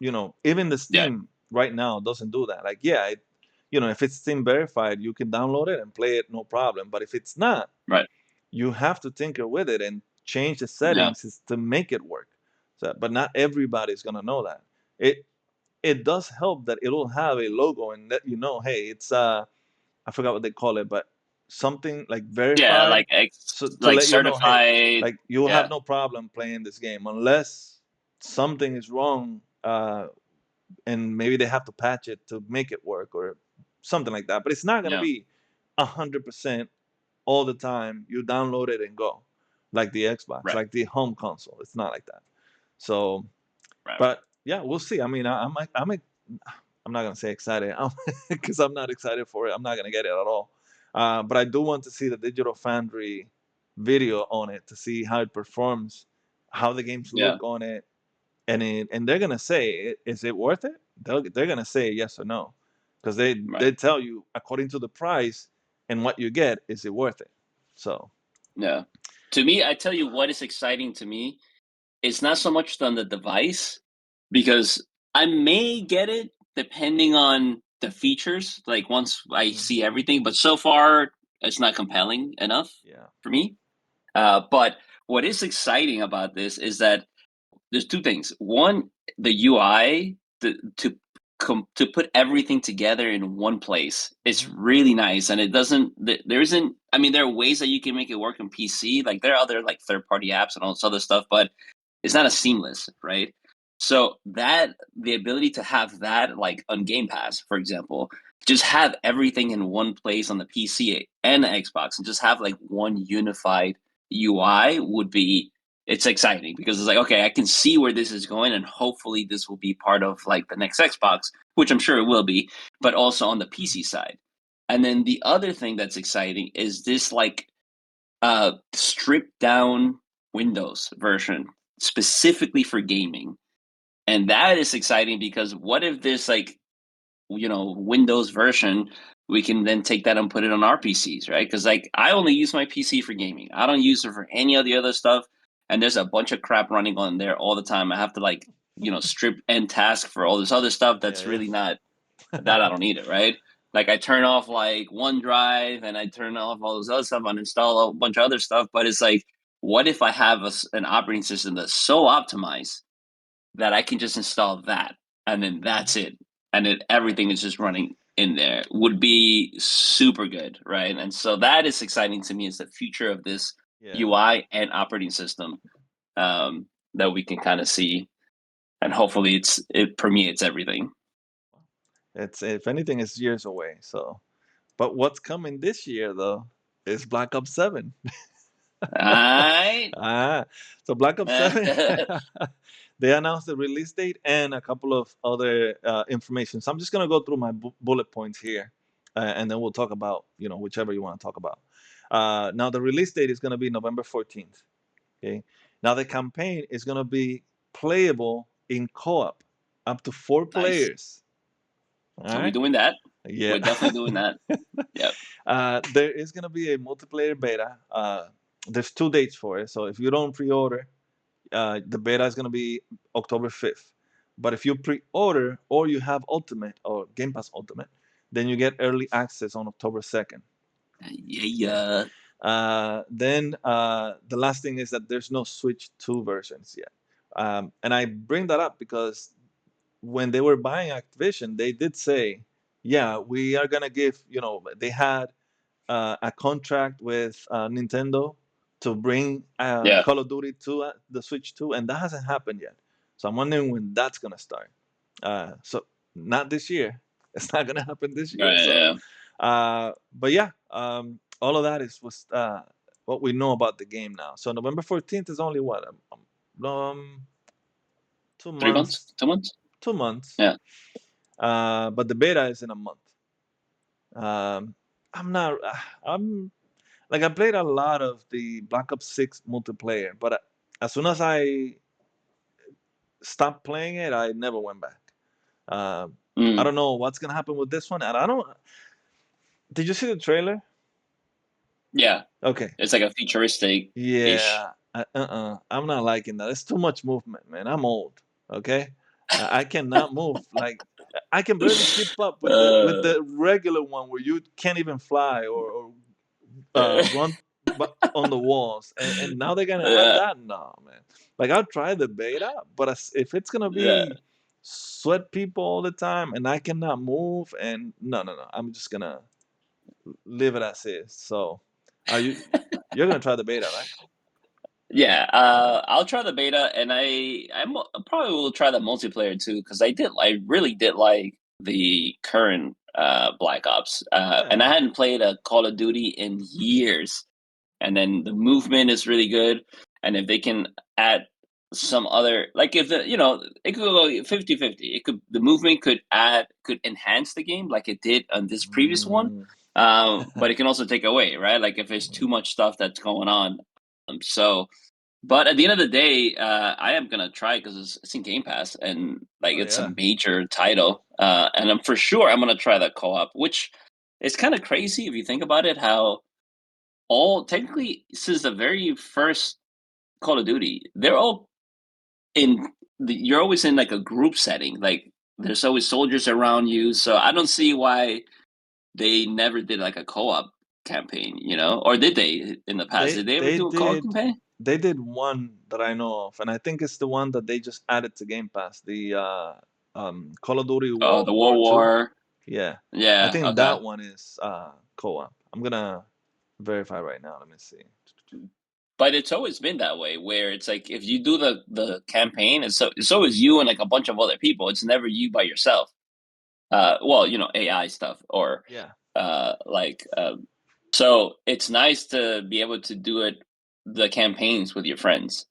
even the yeah, Steam right now doesn't do that. Like, yeah, if it's Steam verified, you can download it and play it no problem. But if it's not, right, you have to tinker with it and change the yeah, settings to make it work. So, but not everybody's going to know that. It does help that it'll have a logo and let you know, hey, it's I forgot what they call it, but something like yeah, verified, like so to like let you know, hey, certified, like you'll have yeah, no problem playing this game unless something is wrong, and maybe they have to patch it to make it work or something like that. But it's not gonna yeah, be 100% all the time. You download it and go, like the Xbox, right, like the home console. It's not like that. So, right, right, but yeah, we'll see. I mean, I'm not gonna say excited because I'm not excited for it. I'm not gonna get it at all. But I do want to see the Digital Foundry video on it to see how it performs, how the games yeah, look on it, and they're gonna say, is it worth it? They're gonna say yes or no, because they right, tell you according to the price and what you get, is it worth it? So yeah. To me, I tell you what is exciting to me. It's not so much on the device because I may get it depending on the features. Like once I mhm, see everything, but so far it's not compelling enough yeah, for me. But what is exciting about this is that there's two things. One, the UI to put everything together in one place. It's hmm, really nice, and it doesn't. There isn't. I mean, there are ways that you can make it work on PC. Like there are other like third party apps and all this other stuff, but it's not as seamless, right? So that the ability to have that like on Game Pass, for example, just have everything in one place on the PC and the Xbox, and just have like one unified UI would be it's exciting because it's like, okay, I can see where this is going, and hopefully this will be part of like the next Xbox, which I'm sure it will be, but also on the PC side. And then the other thing that's exciting is this like stripped down Windows version specifically for gaming. And that is exciting because what if this like Windows version, we can then take that and put it on our PCs, right? Because like I only use my PC for gaming. I don't use it for any of the other stuff. And there's a bunch of crap running on there all the time. I have to like strip and task for all this other stuff yeah, that's yeah, really not that I don't need it, right? Like I turn off like OneDrive and I turn off all this other stuff and install a bunch of other stuff. But it's like, what if I have an operating system that's so optimized that I can just install that and then mhm, that's it. And then everything is just running in there would be super good, right? And so that is exciting to me is the future of this yeah. UI and operating system that we can kind of see. And hopefully it permeates everything. It's if anything, it's years away. So, but what's coming this year though is Black Ops 7. All right. Ah, so Black Ops 7, they announced the release date and a couple of other information. So I'm just gonna go through my bullet points here, and then we'll talk about whichever you want to talk about. Now the release date is gonna be November 14th. Okay. Now the campaign is gonna be playable in co-op, up to four Nice. players. All So we're right. doing that. Yeah. We're definitely doing that. Yep. There is going to be a multiplayer beta. There's 2 dates for it. So if you don't pre-order, the beta is going to be October 5th. But if you pre-order or you have Ultimate or Game Pass Ultimate, Then you get early access on October 2nd. Yeah, Okay. yeah. Then the last thing is that there's no Switch 2 versions yet. And I bring that up because when they were buying Activision, they did say, yeah, we are gonna give. They had a contract with Nintendo to bring Yeah. Call of Duty to the Switch 2, and that hasn't happened yet. So I'm wondering when that's gonna start. So not this year. It's not gonna happen this year. Right. So, Yeah. but yeah, all of that was what we know about the game now. So November 14th is only what, two 3 months, months, 2 months. 2 months. Yeah. But the beta is in a month. Um, I'm not. I'm like I played a lot of the Black Ops 6 multiplayer, but as soon as I stopped playing it, I never went back. Uh, I Mm, don't know what's gonna happen with this one, and I don't. Did you see the trailer? yeah. Okay, It's like a futuristic ish. yeah. I'm not liking that. It's too much movement, man. I'm old. Okay, I cannot move. Like I can barely keep up with the uh, regular one where you can't even fly or run on the walls, and now they're gonna add yeah. that. No, man. Like I'll try the beta, but if it's gonna Yeah. be sweat people all the time and I cannot move, and no, I'm just gonna leave it as is. So, are you're gonna try the beta, right? Yeah, All right. I'll try the beta, and probably will try the multiplayer too because I really did like the current Black Ops, and I Yeah, hadn't played a Call of Duty in years. And then the movement is really good, and if they can add some other, like if it could go 50-50. It could the movement could enhance the game like it did on this previous one, mm, but it can also take away, right? Like if there's too much stuff that's going on. So but at the end of the day, I am gonna try because it's in Game Pass and like oh it's a yeah. major title, and I'm for sure I'm gonna try that co-op, which is kind of crazy if you think about it. How all technically since the very first Call of Duty, they're all in. You're always in like a group setting. Like there's always soldiers around you, so I don't see why they never did like a co-op campaign. Or did they in the past? They Did they ever they do a co-op did campaign? they did one that I know of, and I think it's the one that they just added to Game Pass. The Call of Duty Oh, World the War World Two. War. Yeah, I Yeah. think Okay. that one is co-op. I'm gonna verify right now. Let me see. But it's always been that way, where it's like if you do the campaign, it's always you and like a bunch of other people. It's never you by yourself. Well, AI stuff or Yeah, like so it's nice to be able to do the campaigns with your friends.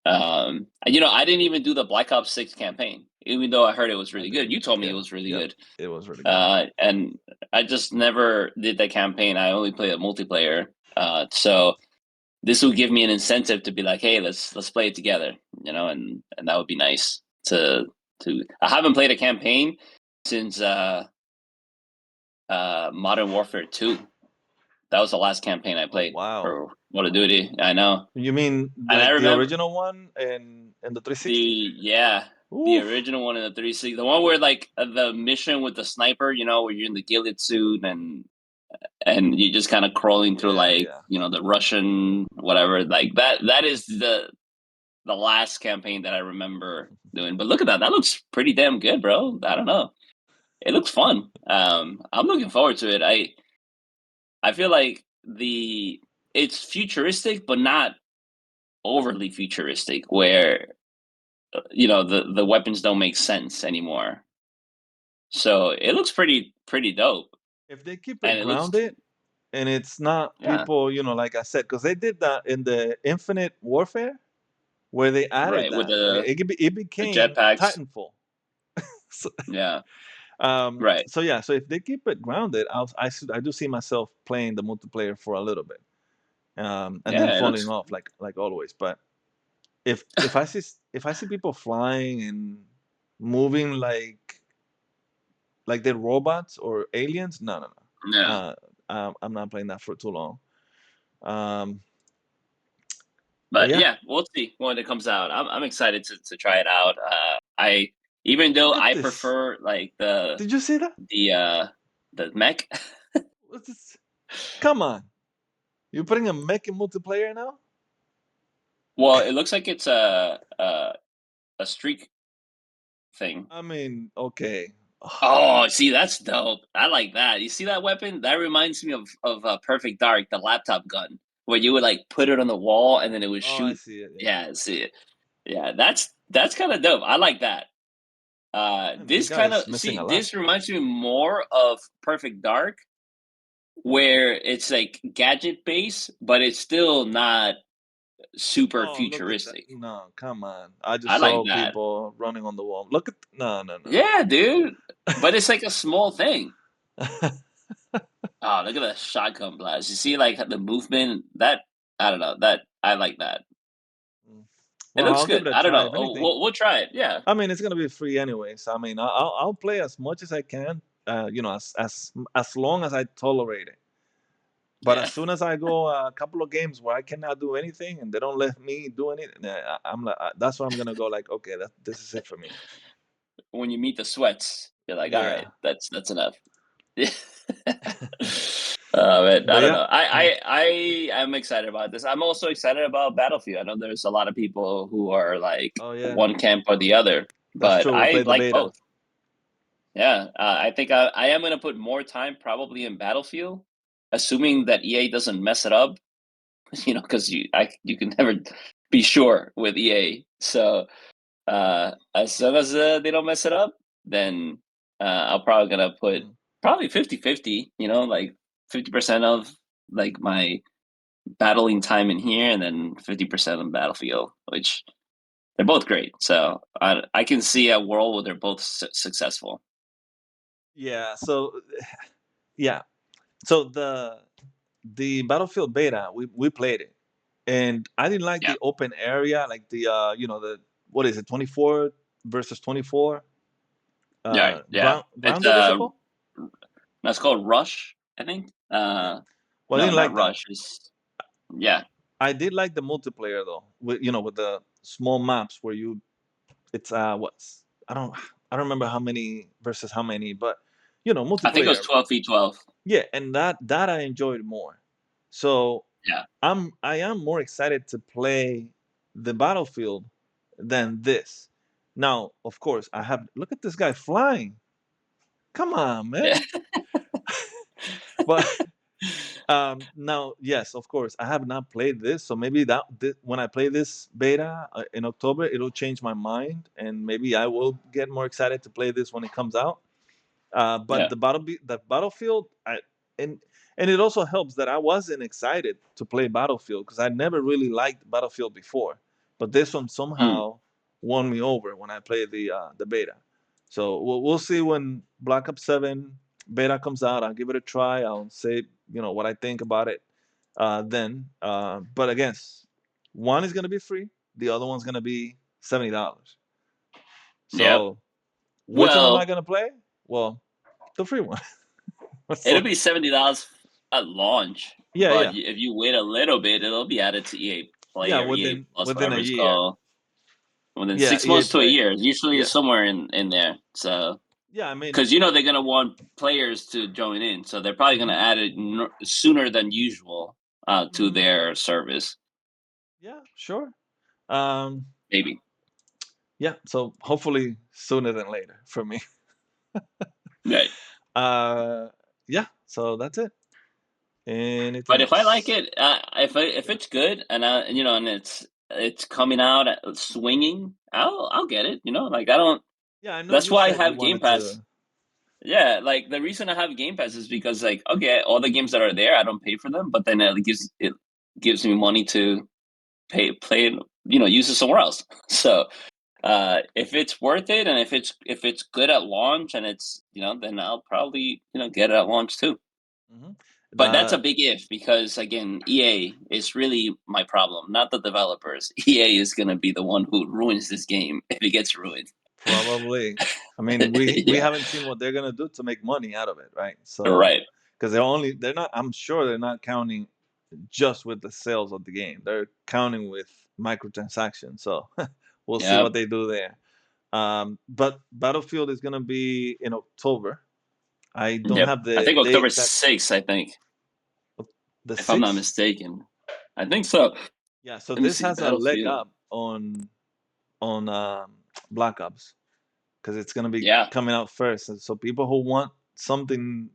And, I didn't even do the Black Ops 6 campaign, even though I heard it was I really good. did. You told me it Yeah, was really yep. good. It was really good. And I just never did the campaign. I only played a multiplayer. So this will give me an incentive to be like, hey, let's play it together, and that would be nice to. I haven't played a campaign since Modern Warfare 2. That was the last campaign I Oh played wow. for Call of Duty. I know, You mean and I like the remember original one in the 360? the yeah the Oof. original one in the 360, the one where like the mission with the sniper, where you're in the ghillie suit and you're just kind of crawling through Yeah, like yeah. the Russian whatever like that. That is the last campaign that I remember doing. But look at that. That looks pretty damn good, bro. I don't know. It looks fun. I'm looking forward to it. I feel like it's futuristic, but not overly futuristic, where the weapons don't make sense anymore. So it looks pretty dope, If they keep and it it looks grounded and it's not yeah people, like I said, because they did that in the Infinite Warfare where they added right with that. the It the became jetpacks. Titanfall. So, Yeah, right. so yeah, so if they keep it grounded, I do see myself playing the multiplayer for a little bit, and then Yeah, it falling looks off like always. But if I see people flying and moving like they're robots or aliens, no. yeah. Uh, I'm not playing that for too long. Um, but But yeah, yeah, we'll see when it comes out. I'm excited to try it out. I Even though look at I this. prefer like the Did you see that? the uh the mech. What's this? Come on, you putting a mech in multiplayer now? Well, it looks like it's a streak thing. I mean, okay. Oh, see, that's dope. I like that. You see that weapon? That reminds me of Perfect Dark, the laptop gun, where you would like put it on the wall and then it would Oh, I shoot. see it. Yeah. Yeah, see it. Yeah, that's kind of dope. I like that. Man, this This guy kind is of missing a see, lot. this reminds me more of Perfect Dark, where it's like gadget based, but it's still not super Oh, look at that. futuristic. No, come on. I I just like saw that. people running on the wall. Look at no, no, no, Yeah, dude. But it's like a small thing. no. Oh, look at that shotgun blast. You see, like, the movement? That I don't know, that I like that. Mm. It Well, looks I'll give it good. a I don't try. know. If Oh, anything, we'll try it. Yeah. I mean, it's gonna be free anyways. I mean, I'll play as much as I can. As long as I tolerate it. But Yeah. as soon as I go a couple of games where I cannot do anything and they don't let me do anything, I'm like, that's where I'm gonna go. Like, okay, this is it for me. When you meet the sweats, you're like, "Alright, Yeah. that's enough." Yeah. Oh, man, I But don't yeah. know. Mm. I am excited about this. I'm also excited about Battlefield. I know there's a lot of people who are, like, Oh yeah, one camp or the other, that's but true. We I played the like beta. both. Yeah, I think I am gonna put more time probably in Battlefield, assuming that EA doesn't mess it up. Because you can never be sure with EA. So as soon as they don't mess it up, then I'm probably gonna put Mm. probably 50-50. Like 50% of like my battling time in here, and then 50% on Battlefield, which they're both great. So I can see a world where they're both successful. Yeah. So yeah. So the Battlefield beta, we played it, and I didn't like Yeah, the open area, like the what is it, 24 versus 24 yeah, yeah. It's grounded is it called? that's called Rush, I think. Yeah. Well, I No, didn't not like that. Rush. It's yeah, I did like the multiplayer though, with the small maps where you it's what's I don't remember how many versus how many, but I think it was multiplayer. 12v12. Yeah, and that I enjoyed more. So Yeah, I am more excited to play the Battlefield than this. Now, of course, I have look at this guy flying. Come on, yeah, man. But now, yes, of course, I have not played this, so maybe when I play this beta in October, it'll change my mind, and maybe I will get more excited to play this when it comes out. But yeah. the Battlefield, and and it also helps that I wasn't excited to play Battlefield because I never really liked Battlefield before. But this one Mm, somehow won me over when I played the beta. So we'll see when Black Ops 7 beta comes out. I'll give it a try. I'll say what I think about it then. But again, one is gonna be free. The other one's gonna be $70. yep. So which one am I Well, gonna play? Well, the free one. it'll So be $70 at launch, yeah, but yeah, if you wait a little bit, it'll be added to EA Play yeah. or EA Plus, Within a whatever it's year. called, within Yeah, 6 EA months to a Play. year. Usually, Yeah, it's somewhere in there. So, yeah. I mean, because they're gonna want players to join in, so they're probably gonna hmm add it sooner than usual to hmm their service. yeah, sure. Um, Maybe. yeah. So hopefully sooner than later for me. Right. Uh, yeah. So that's it. Anything But if I like else? it, if it's good and and it's coming out swinging, I'll get it. Like I don't. Yeah, I know That's you why I said you have Game wanted Pass. to. Yeah, like the reason I have Game Pass is because like okay, all the games that are there, I don't pay for them, but then it gives me money to play it, use it somewhere else. So if it's worth it and if it's good at launch and it's then I'll probably get it at launch too. hmm But that's a The big if because again, EA is really my problem, not the developers. EA is gonna be the one who ruins this game if it gets ruined. Probably. I mean, we Yeah, haven't seen what they're gonna do to make money out of it, right? So right. because they're not. I'm sure they're not counting just with the sales of the game. They're counting with microtransactions. So we'll see Yeah, what they do there. But Battlefield is gonna be in October. I don't Yep. have I the think day October exact. 6th, I think, The if I'm not sixth. mistaken. I think so. Yeah, so Let me this see. has a leg Battlefield. up on Black Ops because it's gonna be Yeah. coming out first, and so people who want something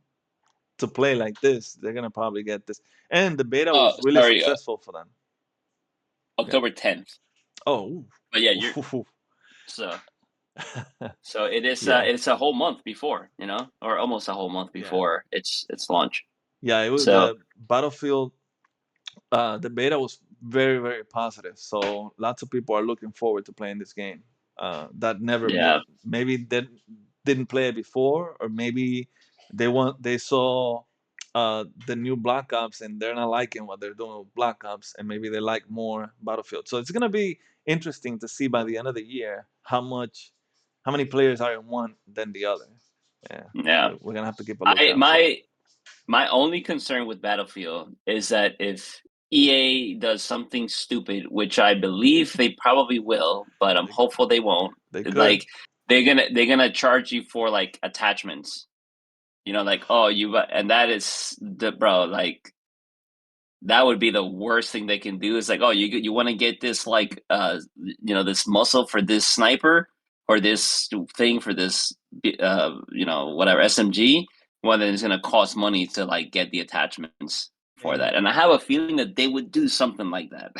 to play like this, they're gonna probably get this. And the beta Oh, was really sorry. successful for them. Yeah. October 10th. Oh. But yeah, you're Ooh. so so it is Yeah. it's a whole month before, or almost a whole month Yeah. before its launch. Yeah. It was So the Battlefield. The beta was very, very positive. So lots of people are looking forward to playing this game. That never yeah, maybe didn't play it before, or maybe they saw the new Black Ops and they're not liking what they're doing with Black Ops, and maybe they like more Battlefield. So it's gonna be interesting to see by the end of the year how many players are in one than the other. Yeah, yeah. we're gonna have to keep a I lookout for that. my only concern with Battlefield is that if EA does something stupid, which I believe they probably will, but I'm They, hopeful they won't. they could. Like they're gonna charge you for like attachments. Like, oh, and that is the bro, like that would be the worst thing they can do. Is like, oh, you want to get this like this muscle for this sniper, or this thing for this whatever SMG. Well, then it's gonna cost money to like get the attachments for And that. And I have a feeling that they would do something like that.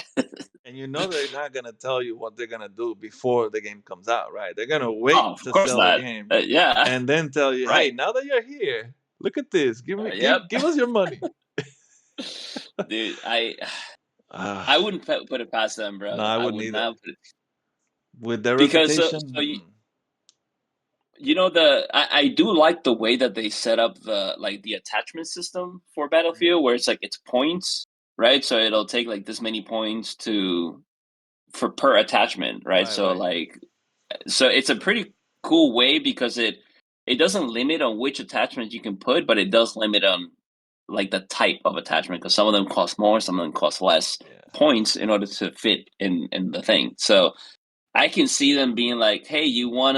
And you know they're not gonna tell you what they're gonna do before the game comes out, right? They're gonna wait Oh, of to course sell the not. game Yeah, and then tell you, "Hey, right. now that you're here, look at this. Yep. Give us your money." Dude, I Ah, I wouldn't put it past them, no, bro. I I wouldn't would either. not put it With their because reputation, I do like the way that they set up the attachment system for mhm. Battlefield, where it's like it's points, right? So it'll take like this many points for per attachment, right? Right, So right, like so it's a pretty cool way because it doesn't limit on which attachment you can put, but it does limit on like the type of attachment, because some of them cost more, some of them cost less yeah. points in order to fit in the thing. So I can see them being like, "Hey, you want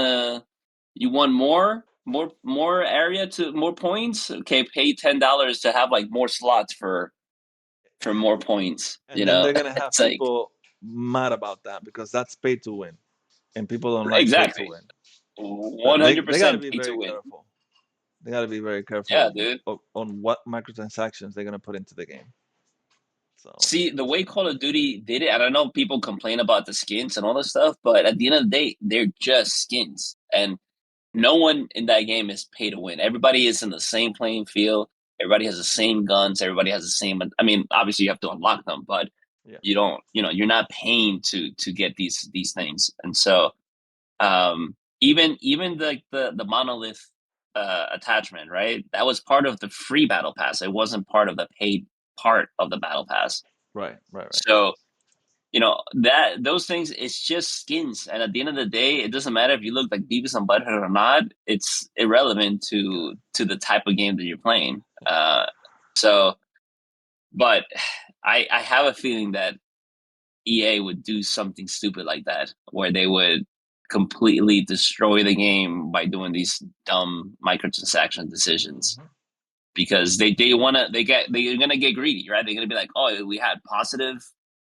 more area to more points? Okay, pay $10 to have like more slots for more points." And then they're gonna have It's like people mad about that because that's pay to win, and people don't like pay to exactly win. So one hundred they got to percent be pay to very win. careful. They got to be very Yeah, careful dude. on what microtransactions they're gonna put into the game. So See, the way Call of Duty did it, and I know people complain about the skins and all this stuff, but at the end of the day, they're just skins. And no one in that game is pay to win. Everybody is in the same playing field. Everybody has the same guns. Everybody has the same. I mean, obviously you have to unlock them, but yeah, you don't. You're not paying to get these things. And so, even the monolith attachment, right? That was part of the free battle pass. It wasn't part of the paid part of the battle pass. right, right, right. So that those things, it's just skins, and at the end of the day it doesn't matter if you look like Beavis and Butthead or not. It's irrelevant God. to the type of game that you're playing. So but I have a feeling that EA would do something stupid like that, where they would completely destroy the game by doing these dumb microtransaction decisions, Mhm. because they want to they're gonna get greedy, right? They're gonna be like, oh, we had positive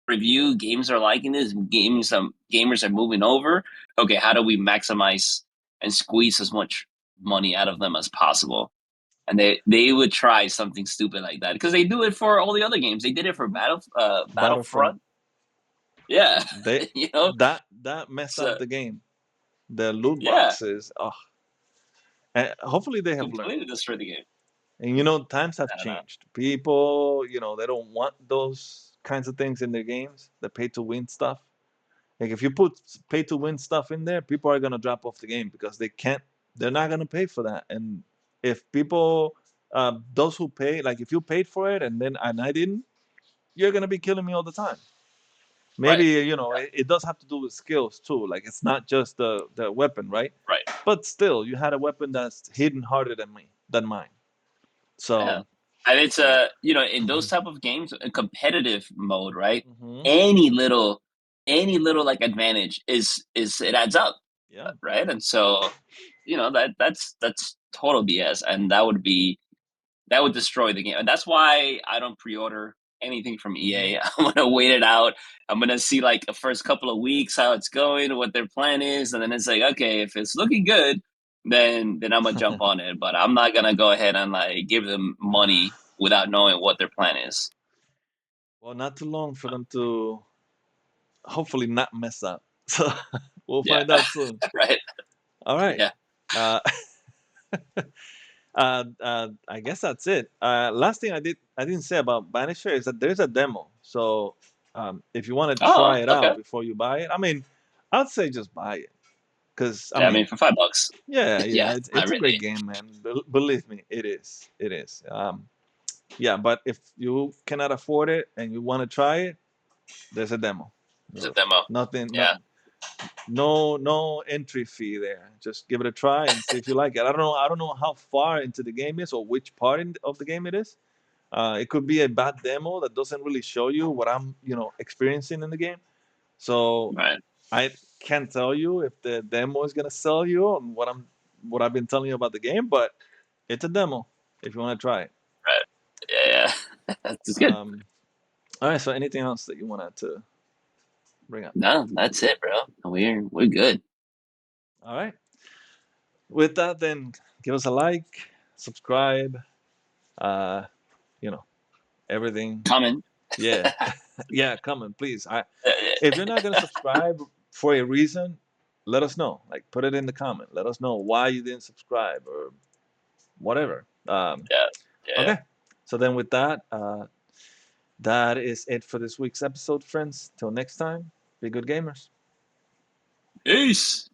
review, games are liking this, gamers are moving over. Okay, how do we maximize and squeeze as much money out of them as possible? And they would try something stupid like that, because they do it for all the other games. They did it for Mhm. Battlefront. Battlefront. Yeah. They you know that messed so up the game. The loot yeah, boxes. Oh, and hopefully they have learned. completely destroy the game. And times have I don't know. changed. People, they don't want those kinds of things in their games. The pay to win stuff. Like if you put pay to win stuff in there, people are gonna drop off the game because they can't. They're not gonna pay for that. And if people, those who pay, like if you paid for it and I didn't, you're gonna be killing me all the time. Maybe Right. it does have to do with skills too. Like it's not just the weapon, right? Right. But still, you had a weapon that's hidden harder than mine. Yeah. So And it's yeah. in those type of games, a competitive mode, right? Hmm. Any little like advantage is it adds up, Yeah. right? And so, that's total BS, and that would destroy the game. And that's why I don't pre-order anything from Hmm. EA. I'm gonna wait it out. I'm gonna see like the first couple of weeks how it's going, what their plan is, and then it's like, okay, if it's looking good, then I'm gonna jump on it. But I'm not gonna go ahead and like give them money without knowing what their plan is. Well, not too long for them to hopefully not mess up. So we'll Yeah, find out soon. right. All right. Yeah. Uh, I guess that's it. Last thing I didn't say about Banisher is that there's a demo. So if you want to Oh, try it okay. out before you buy it, I mean, I'd say just buy it because I Yeah, I mean mean, for $5. yeah, yeah, Yeah, not it's a great really. game, man. Believe me, it is. It is. Yeah, but if you cannot afford it and you want to try it, there's a demo. It's a No, demo. nothing, Yeah, no entry fee there. Just give it a try and see if you like it. I don't know how far into the game is or which part of the game it is. It could be a bad demo that doesn't really show you what I'm, experiencing in the game. So right, I can't tell you if the demo is gonna sell you on what I've been telling you about the game, but it's a demo if you want to try it. right. Yeah, yeah. That's good. Um, all right. So anything else that you wanted to bring up? No, that's it, bro. We're good. All right. With that, then give us a like, subscribe, uh, you know, everything. Coming. Yeah, yeah. Comment, please. If you're not gonna subscribe for a reason, let us know. Like, put it in the comment. Let us know why you didn't subscribe or whatever. Yeah, yeah. Okay. So then, with that, that is it for this week's episode, friends. Till next time, be good gamers. Peace.